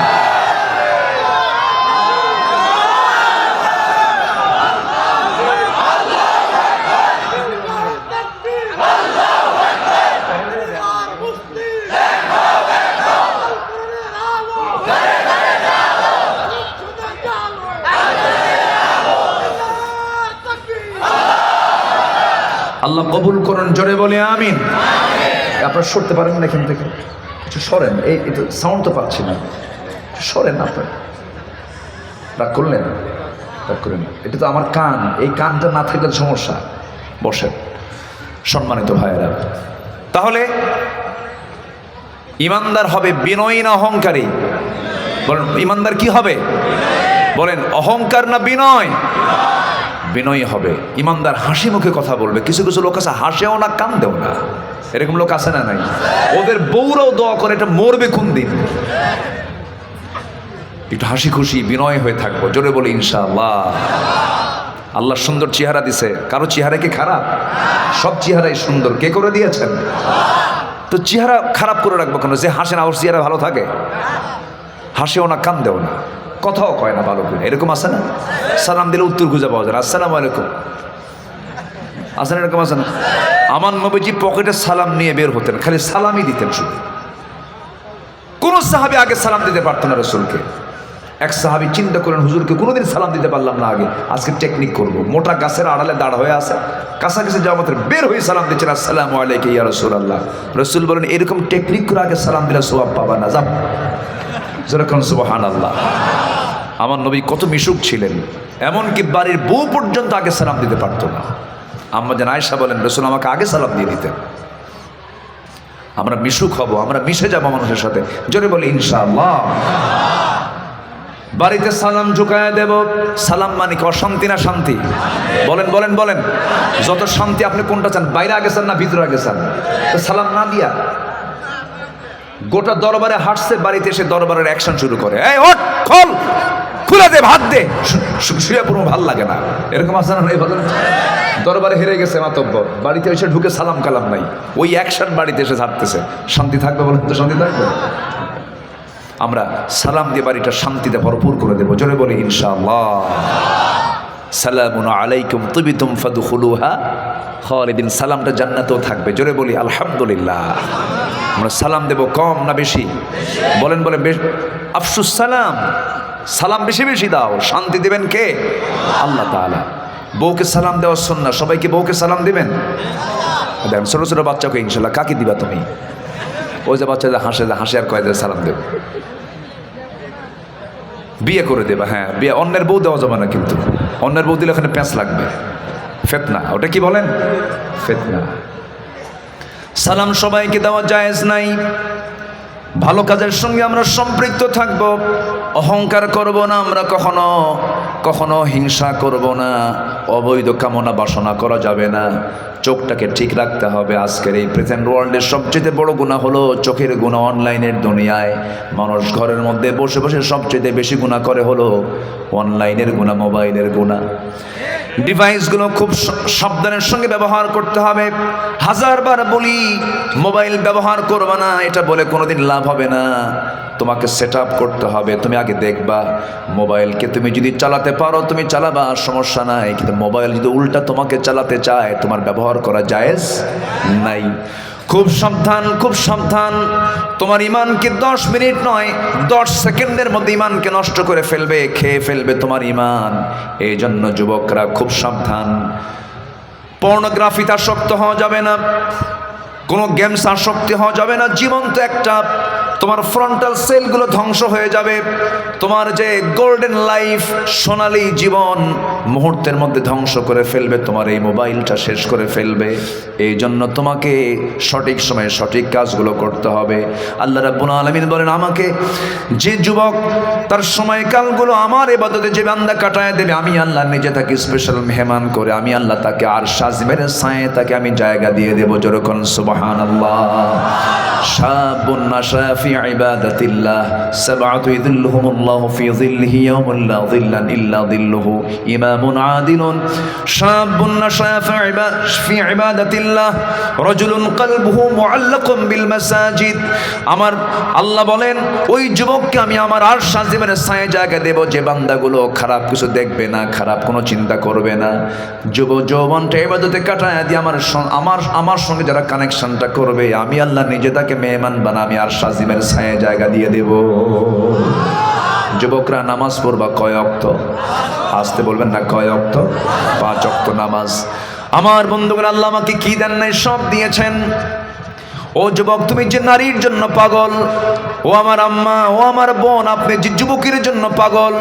আল্লাহ কবুল করুন। জোরে বলে আমিন। আপনারা সরতে পারেন না এখান থেকে? একটু সরেন। এই সাউন্ড তো পাচ্ছি না, সরেন আপনার। রাগ করলেন? রাগ করেন না, এটা তো আমার কান। এই কানটা না থাকলে সমস্যা। বসেন সম্মানিত ভাইয়েরা। তাহলে ইমানদার হবে বিনয়ী না অহংকারী? বলেন ইমানদার কি হবে? বলেন অহংকার না বিনয়? বিনয়ী হবে। ইমানদার হাসি মুখে কথা বলবে। কিছু কিছু লোক আছে হাসেও না কান্দেও না, এরকম লোক আছে না নাই? ওদের বউরাও দোয়া করে এটা মরবে কোন দিন। একটু হাসি খুশি বিনয় হয়ে থাকবো। জোরে বলি ইনশাআল্লাহ। আল্লাহ সুন্দর চেহারা দিছে, কারো চেহারা কি খারাপ? সব চেহারাই সুন্দর। কে করে দিয়েছেন? তো চেহারা খারাপ করে রাখবো কেন? যে হাসে না ওর চেহারা ভালো থাকে? হাসেও না কান্দেও না, কথাও কয় না ভালো করে, এরকম আছে না? সালাম দিলে উত্তর খুঁজে পাওয়া যায়, আসসালামু আলাইকুম, আছে না? এরকম আছে না? আমার নবীজি পকেটে সালাম নিয়ে বের হতেন, খালি সালামই দিতেন শুধু। কোন সাহাবী আগে সালাম দিতে পারতো না রাসূলকে। এক সাহাবী চিন্তা করেন, হুজুরকে কোনোদিন সালাম দিতে পারলাম না আগে, আজকে টেকনিক করব। মোটা গাছের আড়ালে দাঁড় হয়ে আছে, কাছাকাছি যাওয়া মাত্র বের হয়ে সালাম দিচ্ছেন, আসসালামু আলাইকুম ইয়া রাসূলুল্লাহ। রাসূল বলেন এরকম টেকনিক করে আগে সালাম দিলে সওয়াব পাবা না, যাও। যেরকম সুবহানাল্লাহ। আমার নবী কত মিশুক ছিলেন, এমনকি বাড়ির বউ পর্যন্ত আগে সালাম দিতে পারতো না। আম্মা জান আয়েশা বলেন রাসূল আমাকে আগে সালাম দিয়ে দিতেন। আমরা মিশুক হব, আমরা মিশে যাব মানুষের সাথে। জোরে বলি ইনশাআল্লাহ। বাড়িতে সালাম ঝুঁকায় দেব। সালাম মানে কি অশান্তি না শান্তি? বলেন বলেন বলেন। যত শান্তি আপনি কোনটা চান? বাইরে আগে চান না ভিতরে আগে চান? তো সালাম না দিয়া গোটা দরবারে হাঁটছে, বাড়িতে এসে দরবারের অ্যাকশন শুরু করে, এই ওঠ, খোল, খুলে দে, ভাত দে, শুয়ে পুরো ভাল লাগে না, এরকম আছে না? এই বলেন, দরবারে হেরে গেছে মাতব্বর, বাড়িতে এসে ঢুকে সালাম কালাম নাই, ওই অ্যাকশন বাড়িতে এসে ঝাড়তেছে। শান্তি থাকবে বলেন তো? শান্তি থাকবে? আমরা সালাম দিয়ে বাড়িটা শান্তিতে ভরপুর করে দেবো। জোরে বলি ইনশাআল্লাহ। সালামুন আলাইকুম তিবতুম ফাদখুলুহা খালিদিন। সালামটা জান্নাতেও থাকবে। জোরে বলি আলহামদুলিল্লাহ। আমরা সালাম দেব কম না বেশি? বলেন বলেন, আফসুস সালাম, সালাম বেশি বেশি দাও। শান্তি দিবেন কে? আল্লাহ তাআলা। বউকে সালাম দেওয়ার সুন্নাহ, সবাইকে বউকে সালাম দিবেন। দেখেন ছোট ছোট বাচ্চাকে ইনশাআল্লাহ কাকে দিবা তুমি? ওই যে বাচ্চা হাসে আর কয় সালাম দেব, বিয়ে করে দেবা। হ্যাঁ, বিয়ে অন্যের বউ দেওয়া যাবে না, কিন্তু অন্যের বউ দিলে ওখানে প্যাঁচ লাগবে, ফিতনা। ওটা কি বলেন? ফিতনা। সালাম সবাইকে দেওয়া জায়েজ নাই। ভালো কাজের সঙ্গে আমরা সম্পৃক্ত থাকব, অহংকার করব না, আমরা কখনো কখনো হিংসা করব না, অবৈধ কামনা বাসনা করা যাবে না। চোখটাকে ঠিক রাখতে হবে। আজকের এই প্রেজেন্ট ওয়ার্ল্ডের সবচেয়ে বড় গুনাহ হলো চোখের গুনাহ। অনলাইনের দুনিয়ায় মানুষ ঘরের মধ্যে বসে বসে সবচেয়ে বেশি গুনাহ করে হলো অনলাইনের গুনাহ, মোবাইলের গুনাহ। ডিভাইসগুলো খুব সাবধানের সঙ্গে ব্যবহার করতে হবে। হাজারবার বলি, মোবাইল ব্যবহার করবে না এটা বলে কোনোদিন লাভ হবে না। তোমাকে সেট আপ করতে হবে। তুমি আগে দেখবা মোবাইলকে তুমি যদি চালাতে পারো তুমি চালাবা, সমস্যা নাই। কিন্তু মোবাইল যদি উল্টা তোমাকে চালাতে চায়, তোমার ব্যবহার করা জায়েজ নাই। খুব সাবধান, খুব সাবধান। তোমার ইমানকে 10 মিনিট নয় 10 সেকেন্ডের মধ্যে ইমানকে নষ্ট করে ফেলবে, খেয়ে ফেলবে তোমার ইমান। এই জন্য যুবকরা খুব সাবধান। পর্নোগ্রাফিতে আসক্ত হওয়া যাবে না, কোনো গেমস আসক্তি হওয়া যাবে না। জীবন্ত একটা তোমার ফ্রন্টাল সেলগুলো ধ্বংস হয়ে যাবে। তোমার যে গোল্ডেন লাইফ, সোনালী জীবন মুহূর্তের মধ্যে ধ্বংস করে ফেলবে, তোমার এই মোবাইলটা শেষ করে ফেলবে। এই জন্য তোমাকে সঠিক সময়ে সঠিক কাজগুলো করতে হবে। আল্লাহ রাব্বুল আলামিন বলেন, আমাকে যে যুবক তার সময়কালগুলো আমার ইবাদতে যে বান্দা কাটায় দেবে, আমি আল্লাহ নিজে তাকে স্পেশাল মেহমান করে আমি আল্লাহ তাকে আরশ আজিমের ছায়ায় তাকে আমি জায়গা দিয়ে দেবো। যেরকম সুবহানাল্লাহ। শাবুন নাশা ফি ইবাদাতিল্লাহ সাবআতু ইযিল্লুহুমুল্লাহু ফি যিল্লিহি ইয়াওমান লা যিল্লা ইল্লা যিল্লুহু। ইমামুন আদিলুন শাবুন নাশা ফি ইবাদাতিল্লাহ রাজুলুন কলবুহু মুআল্লাকুন বিল মাসাজিদ। আমার আল্লাহ বলেন, ওই যুবককে আমি আমার আরশ আজিমের ছায়ায় জায়গা দেব যে বান্দাগুলো খারাপ কিছু দেখবে না, খারাপ কোনো চিন্তা করবে না। যৌবনটা ইবাদতে কাটায় দিয়ে আমার সঙ্গে যারা কানেকশনটা করবে, আমি আল্লাহ নিজে তাকে মেহমান বানা আমি আরশ আজিমের ছায়ায় জায়গা দিয়ে দেব। যুবকরা নামাজ পড়বা কয় ওয়াক্ত? আসতে বলবেন না, কয় ওয়াক্ত? 5 ওয়াক্ত নামাজ। আমার বন্ধুগণ, আল্লাহ আমাকে কি দেন নাই? সব দিয়েছেন। ও যুবক, তুমি যে নারীর জন্য পাগল, ও আমার আম্মা, ও আমার বোন, আপনি যে যুবকের জন্য পাগল,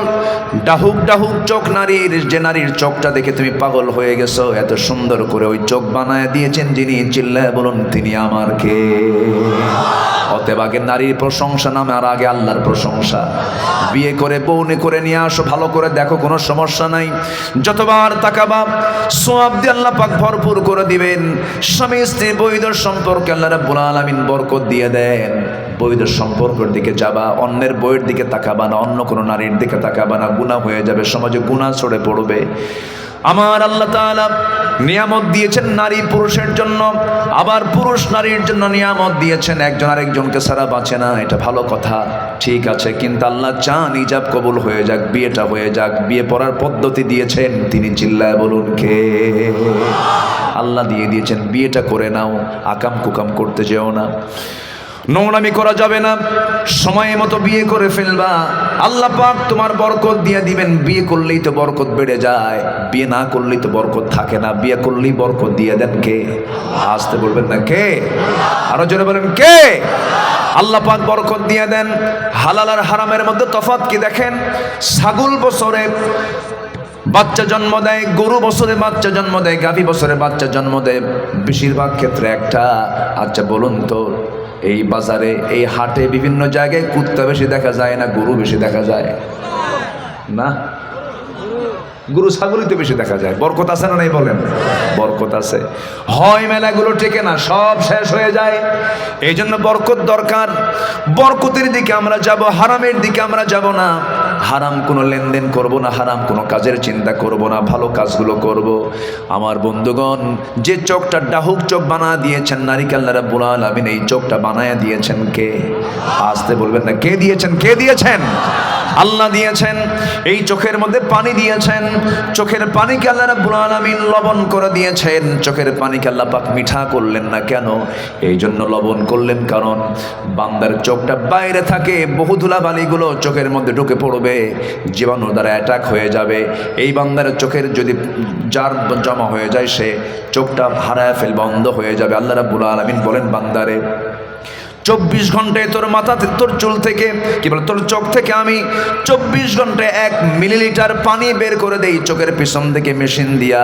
ডাহুক ডাহুক চোখ নারীর, যে নারীর চোখটা দেখে তুমি পাগল হয়ে গেছো, এত সুন্দর করে ওই চোখ বানায় দিয়েছেন যিনি, চিল্লায় বলুন তিনি আমার কে? অতএব আগে নারীর প্রশংসা নামে আর আগে আল্লাহর প্রশংসা। বিয়ে করে বউনে করে নিয়ে আসো, ভালো করে দেখো, কোনো সমস্যা নাই। যতবার তাকাবা সওয়াব দিয়ে আল্লাহ পাক ভরপুর করে দিবেন। স্বামী স্ত্রী বৈধ সম্পর্কে আল্লাহ রাব্বুল আলামিন বরকত দিয়ে দেন। বৈধ সম্পর্কের দিকে যাবা, অন্যের বইয়ের দিকে তাকাবা না, অন্য কোনো নারীর দিকে তাকাবা না, গুনাহ হয়ে যাবে, সমাজে গুনাহ ছড়ে পড়বে। আমার আল্লাহ তাআলা নিয়ামত দিয়েছেন নারী পুরুষের জন্য, আবার পুরুষ নারীর জন্য নিয়ামত দিয়েছেন। একজন আরেকজনকে ছাড়া বাঁচে না, এটা ভালো কথা, ঠিক আছে। কিন্তু আল্লাহ চান ইজাব কবুল হয়ে যাক, বিয়েটা হয়ে যাক। বিয়ে পড়ার পদ্ধতি দিয়েছেন তিনি, চিল্লায় বলুন কে? আল্লাহ দিয়ে দিয়েছেন। বিয়েটা করে নাও, আকাম কুকাম করতে যেও না, নোংরামি করা যাবে না, সময় মতো বিয়ে করে ফেলবা, আল্লাহ পাক তোমার বরকত দিয়ে দিবেন। বিয়ে করলেই তো বরকত বেড়ে যায়, বিয়ে না করলেই তো বরকত থাকে না। বিয়ে করলেই বরকত দিয়ে দেন কে? আসতে বলবেন না, কে? আরো জোরে বলেন, কে? আল্লাহ পাক বরকত দিয়ে দেন। হালাল আর হারামের মধ্যে তফাৎ কি দেখেন? ছাগল বছরে বাচ্চা জন্ম দেয়, গরু বছরে বাচ্চা জন্ম দেয়, গাভী বছরে বাচ্চা জন্ম দেয়, বেশিরভাগ ক্ষেত্রে একটা। আচ্ছা বলুন তো, এই বাজারে, এই হাটে, বিভিন্ন জায়গায় কুত্তা বেশি দেখা যায় না গরু বেশি দেখা যায়? না, গরু ছাগলই তো বেশি দেখা যায়। বরকত আছে না নাই বলেন? বরকত আছে। হয় মেলাগুলো টেকে না, সব শেষ হয়ে যায়। এই জন্য বরকত দরকার। বরকতের দিকে আমরা যাব, হারামের দিকে আমরা যাব না। হারাম কোনো লেনদেন করব না, হারাম কোনো কাজের চিন্তা করব না, ভালো কাজগুলো করব। আমার বন্ধুগণ, যে চোখটা ডাহুক চোখ বানা দিয়েছেন নারিকেল আল্লাহ রাব্বুল আলামিন, এই চোখটা বানায়া দিয়েছেন কে? আসতে বলবেন না, কে দিয়েছেন? কে দিয়েছেন? আল্লাহ দিয়েছেন। এই চোখের মধ্যে পানি দিয়েছেন, চোখের পানিকে আল্লাহ রাব্বুল আলামিন লবণ করে দিয়েছেন। চোখের পানিকে আল্লাহ পাক মিঠা করলেন না কেন? এই জন্য লবণ করলেন, কারণ বান্দার চোখটা বাইরে থাকে, বহু ধুলাবালিগুলো চোখের মধ্যে ঢুকে পড়বে, জীবাণু দ্বারা অ্যাটাক হয়ে যাবে। এই বান্দার চোখের যদি জার জমা হয়ে যায়, সে চোখটা হারায় ফেলবে, বন্ধ হয়ে যাবে। আল্লাহ রাব্বুল আলামিন বলেন, বান্দারে 24 ঘন্টায় তোর মাথা, তোর চুল থেকে, কি বলে, তোর চোখ থেকে আমি 24 ঘন্টায় 1 মিলিলিটার পানি বের করে দেই চোখের পিছন থেকে মেশিন দিয়া।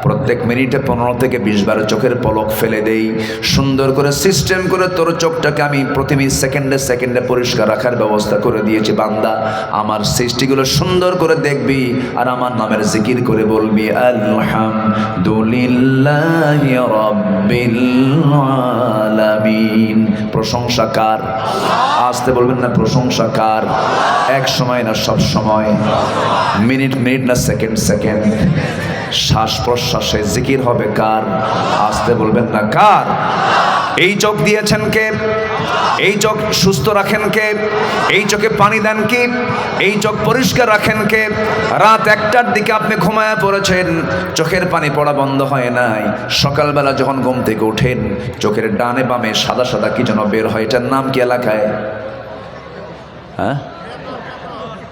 প্রত্যেক মিনিটে 15 থেকে 20 বার চোখের পলক ফেলে দেই। সুন্দর করে সিস্টেম করে তোর চোখটাকে আমি প্রতি সেকেন্ডে সেকেন্ডে পরিষ্কার রাখার ব্যবস্থা করে দিয়েছি। বান্দা, আমার সৃষ্টিগুলো সুন্দর করে দেখবি আর আমার নামের জিকির করে বলবি, আলহামদুলিল্লাহি রাব্বিল আলামিন। প্রশংসা কার? আসতে বলবেন না, প্রশংসা কার? এক সময় না সব সময়, মিনিট মিনিট না সেকেন্ড সেকেন্ড, শ্বাস প্রশ্বাসে জিকির হবে কার? আসতে বলবেন না, কার? এই চোখ দিয়েছেন কে? এই চোখ সুস্থ রাখেন কে? এই চোখে পানি দেন কি? এই চোখ পরিষ্কার রাখেন কে? রাত 1টার দিকে আপনি ঘুমায় পড়েছেন, চোখের পানি পড়া বন্ধ হয় নাই। সকালবেলা যখন ঘুম থেকে ওঠেন, চোখের ডানে বামে সাদা সাদা কি যেন বের হয়, এটার নাম কি এলাকায়? হ্যাঁ,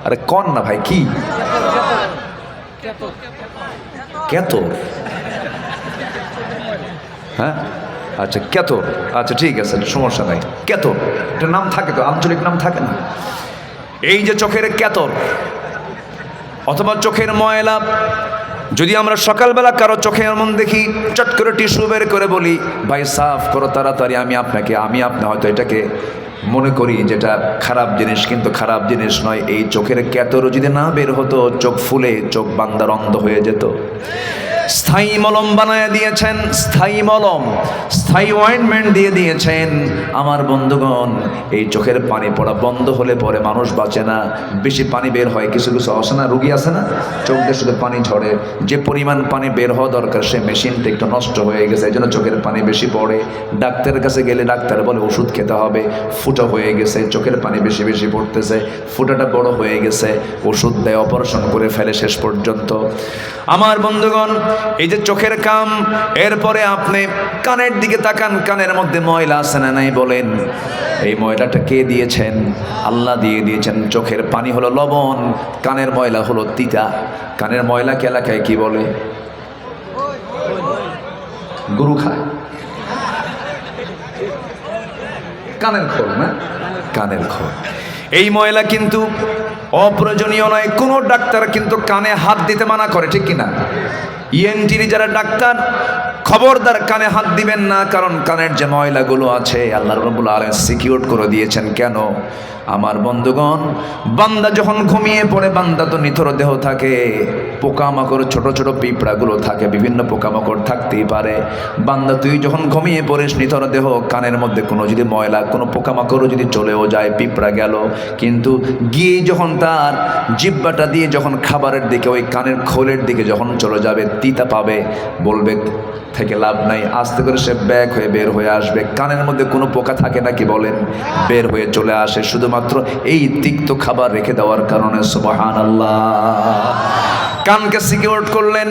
আরে কন না ভাই, কি? কেতর? হ্যাঁ, আচ্ছা কেতর, আচ্ছা ঠিক আছে, সমস্যা নাই। কেতর, এটা নাম থাকে তো, আঞ্চলিক নাম থাকে না? এই যে চোখের কেতর অথবা চোখের ময়লা, যদি আমরা সকালবেলা কারো চোখে এমন দেখি, চট করে টিস্যু বের করে বলি, ভাই সাফ করো তাড়াতাড়ি, আমি আপনি হয়তো এটাকে মনে করি যেটা খারাপ জিনিস, কিন্তু খারাপ জিনিস নয়। এই চোখের কেতরও যদি না বের হতো, চোখ ফুলে চোখ বান্দার অন্ধ হয়ে যেত। স্থায়ী মলম বানায় দিয়েছেন, স্থায়ী মলম, স্থায়ী অয়েন্টমেন্ট দিয়ে দিয়েছেন। আমার বন্ধুগণ, এই চোখের পানি পড়া বন্ধ হলে পরে মানুষ বাঁচে না, বেশি পানি বের হয়। কিছু কিছু অসনা রোগী আছে না, চোখ দিয়ে শুধু পানি ঝরে, যে পরিমাণ পানি বের হওয়া দরকার সে মেশিনটা একটু নষ্ট হয়ে গেছে, এই জন্য চোখের পানি বেশি পড়ে। ডাক্তারের কাছে গেলে ডাক্তার বলে ওষুধ খেতে হবে, ফুটা হয়ে গেছে, চোখের পানি বেশি বেশি পড়তেছে, ফুটাটা বড় হয়ে গেছে, ওষুধ দেয়, অপারেশন করে ফেলে শেষ পর্যন্ত। আমার বন্ধুগণ, এই যে চোখের কাম, এরপরে আপনি কানের দিকে তাকান, কানের মধ্যে ময়লা আছে না নাই বলেন? এই ময়লাটা কে দিয়েছেন? আল্লাহ দিয়ে দিয়েছেন। চোখের পানি হলো লবণ, কানের ময়লা হলো তিতা। কানের ময়লাকে এলাকায় কি বলে? গরু খায়। কানের খোল না, কানের খোল। এই ময়লা কিন্তু অপ্রয়োজনীয় নয়। কোনো ডাক্তার কিন্তু কানে হাত দিতে মানা করে, ঠিক কিনা? ইএনটির যারা ডাক্তার, খবরদার কানে হাত দিবেন না, কারণ কানের যে ময়লাগুলো আছে আল্লাহ রাব্বুল আলামিন সিকিউর করে দিয়েছেন। কেন? আমার বন্ধুগণ, বান্দা যখন ঘুমিয়ে পড়ে, বান্দা তো নিথর দেহ থাকে, পোকামাকড়, ছোট ছোট পিঁপড়াগুলো থাকে, বিভিন্ন পোকামাকড় থাকতেই পারে। বান্দা তুই যখন ঘুমিয়ে পড়িস নিথর দেহ, কানের মধ্যে কোনো যদি ময়লা, কোনো পোকামাকড়ও যদি চলেও যায়, পিঁপড়া গেল, কিন্তু গিয়ে যখন তার জিহ্বাটা দিয়ে যখন খাবারের দিকে, ওই কানের খোলের দিকে যখন চলে যাবে, তিতা পাবে, বলবে থেকে লাভ নাই, আস্তে করে সে ব্যাক হয়ে বের হয়ে আসবে। কানের মধ্যে কোনো পোকা থাকে নাকি বলেন? বের হয়ে চলে আসে, শুধুমাত্র এই তিক্ত খাবার রেখে দেওয়ার কারণে। সুবহানাল্লাহ। কানকে সিকিউর করলেন।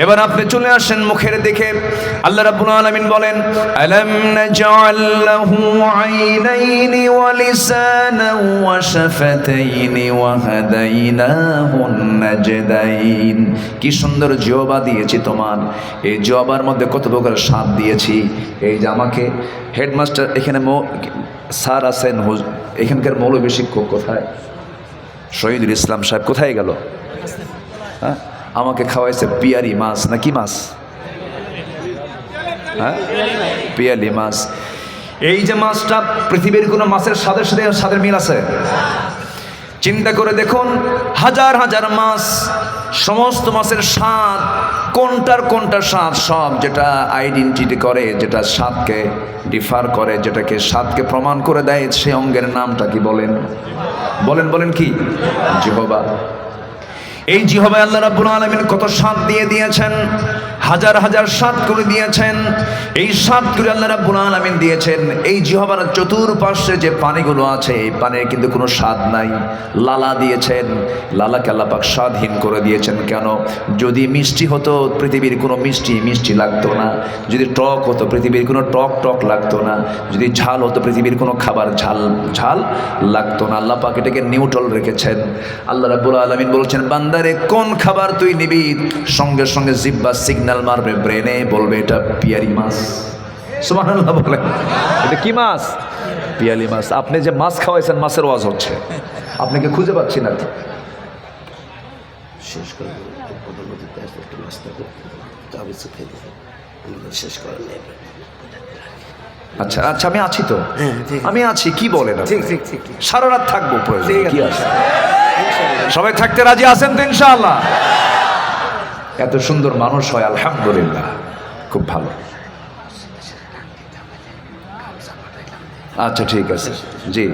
এবার আপনি চলে আসেন মুখের দিকে। আল্লাহ রাব্বুল আলামিন বলেন, আলাম নাজআল লাহু আইনাইনি ওয়া লিসানান ওয়া শাফাতাইনি ওয়া হাদাইনাহু নাজদাইন। কি সুন্দর জিহ্বা দিয়েছি তোমার, এই জিহ্বার মধ্যে কত প্রকার স্বাদ দিয়েছি। এই যে আমাকে হেডমাস্টার, এখানে স্যার আছেন, এখানকার মৌলবী শিক্ষক কোথায়? শহীদুল ইসলাম সাহেব কোথায় গেল? হ্যাঁ, আমাকে খাওয়াইছে পিয়ারি মাছ, না কি মাছ? হ্যাঁ, পিয়ালি মাছ। এই যে মাছটা, পৃথিবীর কোনো মাছের স্বাদের সাথে স্বাদের মিল আছে? চিন্তা করে দেখুন, হাজার হাজার মাছ, সমস্ত মাছের স্বাদ কোনটার স্বাদ, সব যেটা আইডেন্টিটি করে, যেটা স্বাদকে ডিফার করে, যেটাকে স্বাদকে প্রমাণ করে দেয়, সেই অঙ্গের নামটা কি বলেন? বলেন কি? জিহ্বা। এই জিহ্বায় আল্লাহ রাব্বুল আলামিন কত স্বাদ দিয়ে দিয়েছেন, হাজার হাজার স্বাদ করে দিয়েছেন। এই স্বাদগুলো আল্লাহ রাব্বুল আলামিন দিয়েছেন। এই জিহ্বার চতুর্পাশে যে পানিগুলো আছে, এই পানির কিন্তু কোনো স্বাদ নাই। লালা দিয়েছেন, লালাকে আল্লাহ পাক স্বাদহীন করে দিয়েছেন। কেন? যদি মিষ্টি হতো পৃথিবীর কোনো মিষ্টি লাগতো না, যদি টক হতো পৃথিবীর কোনো টক লাগতো না, যদি ঝাল হতো পৃথিবীর কোনো খাবার ঝাল লাগতো না। আল্লাহ পাক এটাকে নিউট্রাল রেখেছেন। আল্লাহ রাব্বুল আলামিন বলছেন, বান্দারে কোন খাবার তুই নিবি, সঙ্গে সঙ্গে জিহ্বা সিগন্যাল মারবে ব্রেনে, বলবে এটা পিয়ারি মাছ। সুবহানাল্লাহ বলেন। এটা কি মাছ? পিয়ালি মাছ। আপনি যে মাছ খাওয়াইছেন, মাছের ওয়াজ হচ্ছে, আপনাকে খুঁজে পাচ্ছি না। শেষ করে শেষ করে আচ্ছা আমি আছি তো, আমি আছি, কি বলেন? ঠিক সারা রাত থাকবো, প্রয়োজন কি আছে? সবাই থাকতে রাজি আছেন তো ইনশাআল্লাহ? এত সুন্দর মানুষ হয়, আলহামদুলিল্লাহ, খুব ভালো। আচ্ছা ঠিক আছে, জি।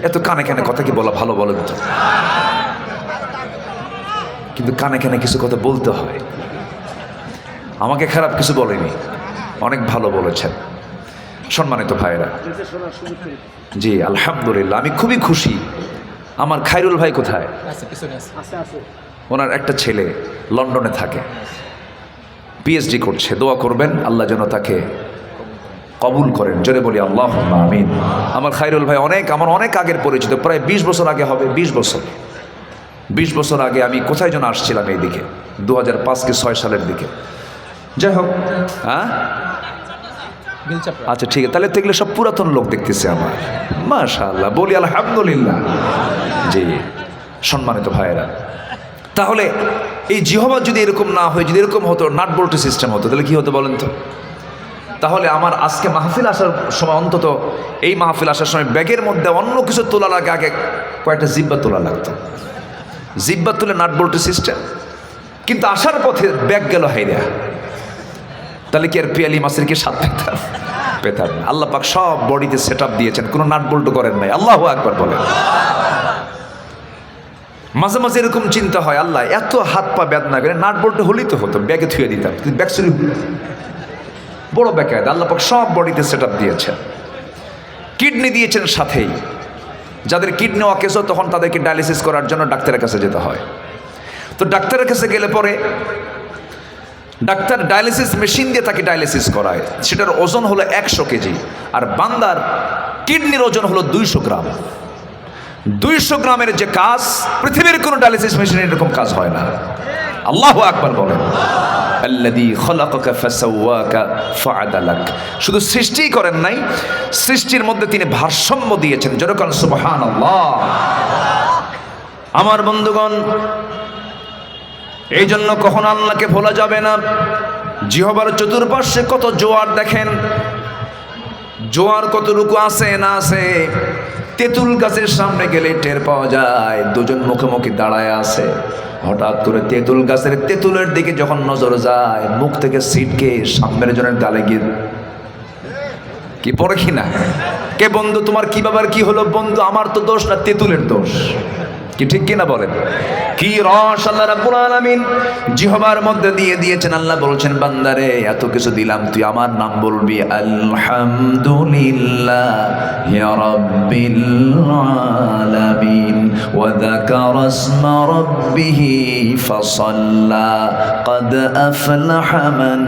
এত কানে কানে কথা কি বলা ভালো বলেন তো? কিন্তু কানে কানে কিছু কথা বলতে হয়। আমাকে খারাপ কিছু বলেনি, অনেক ভালো বলেছেন। সম্মানিত ভাইরা, জি আলহামদুলিল্লাহ, আমি খুবই খুশি। আমার খায়রুল ভাই কোথায়? ওনার একটা ছেলে লন্ডনে থাকে, পিএইচডি করছে। দোয়া করবেন আল্লাহ যেন তাকে কবুল করেন। জোরে বলি আল্লাহুম্মা আমিন। আমার খায়রুল ভাই আমার অনেক আগের পরিচিত, প্রায় 20 বছর আগে হবে। 20 বছর আগে আমি কোথায় যেন আসছিলাম এইদিকে, 2005 কি 6 সালের দিকে। যাই হোক, হ্যাঁ আচ্ছা ঠিক আছে, তাহলে দেখলে সব পুরাতন লোক দেখতেছে আমার, মাশাআল্লাহ, বলি আলহামদুলিল্লাহ। জি সম্মানিত ভাইয়েরা, তাহলে এই জিহ্বা যদি এরকম না হয়, যদি এরকম হতো, নাট বল্টু সিস্টেম হতো, তাহলে কি হতো বলেন তো? তাহলে আমার আজকে মাহফিল আসার সময়, অন্তত এই মাহফিল আসার সময় ব্যাগের মধ্যে অন্য কিছু তোলার আগে কয়েকটা জিহ্বা তোলা লাগতো। জিহ্বা তুলে নাট বল্টু সিস্টেম, কিন্তু আসার পথে ব্যাগ গেল হাইরা, তাহলে কি আর পিয়ালি মাছের কি স্বাদ পেতাম? আল্লাহ পাক সব বডিতে সেট আপ দিয়েছেন, কোনো নাট বল্টু করেন নাই। আল্লাহু আকবার বলেন। মাঝে মাঝে এরকম চিন্তা হয়, আল্লাহ এত হাত পা বেদনা করে নাট বল্টু হলেই তো হতো, ব্যাগে থুয়ে দিতাম, কিন্তু ব্যাগ চুরি বড় ব্যাগ। আল্লাহ পাক সব বডিতে সেট আপ দিয়েছেন। কিডনি দিয়েছেন সাথেই। যাদের কিডনি অকেজ, তখন তাদেরকে ডায়ালিসিস করার জন্য ডাক্তারের কাছে যেতে হয়। তো ডাক্তারের কাছে গেলে পরে ডাক্তার ডায়ালিসিস মেশিন দিয়ে তাকে ডায়ালিসিস করায়। সেটার ওজন হলো 100 কেজি, আর বান্দার কিডনির ওজন হলো 200 গ্রাম। 200 গ্রামের যে কাজ, পৃথিবীর কোনো ডায়ালিসিস মেশিনের এরকম কাজ হয় না। আল্লাহু আকবার বলেন। আল্লাযী খালাকাকা ফাসাওয়াকা ফাআদালাক। শুধু সৃষ্টিই করেন নাই, সৃষ্টির মধ্যে তিনি ভারসাম্য দিয়েছেন। যেরকম সুবহানাল্লাহ। আমার বন্ধুগণ, এই জন্য কখনো আল্লাহকে ভোলা যাবে না। জিহ্বার চতুর্পাশে কত জোয়ার দেখেন, জোয়ার কতটুকু আছে না আছে। তেঁতুল গাছের সামনে গেলে টের পাওয়া যায়, দুজন মুখোমুখি দাঁড়ায় আছে। হঠাৎ করে তেঁতুল গাছের তেঁতুলের দিকে যখন নজর যায়, মুখ থেকে সিটকে সামনের জনের গালে গিয়ে কি পড়ে কিনা, কে বন্ধু তোমার কি বাবার কি হলো? বন্ধু আমার তো দোষ না, তেঁতুলের দোষ। কি ঠিক কিনা বলেন? কি রস আল্লাহ রাব্বুল আলামিন জিহ্বার মধ্যে দিয়ে দিয়েছেন। আল্লাহ বলছেন, বান্দারে এত কিছু দিলাম, তুই আমার নাম বলবি, আলহামদুলিল্লাহি রাব্বিল আলামিন, ওয়া যাকারা ইসমা রাব্বিহি ফাসাল্লা, ক্বাদ আফলাহা মান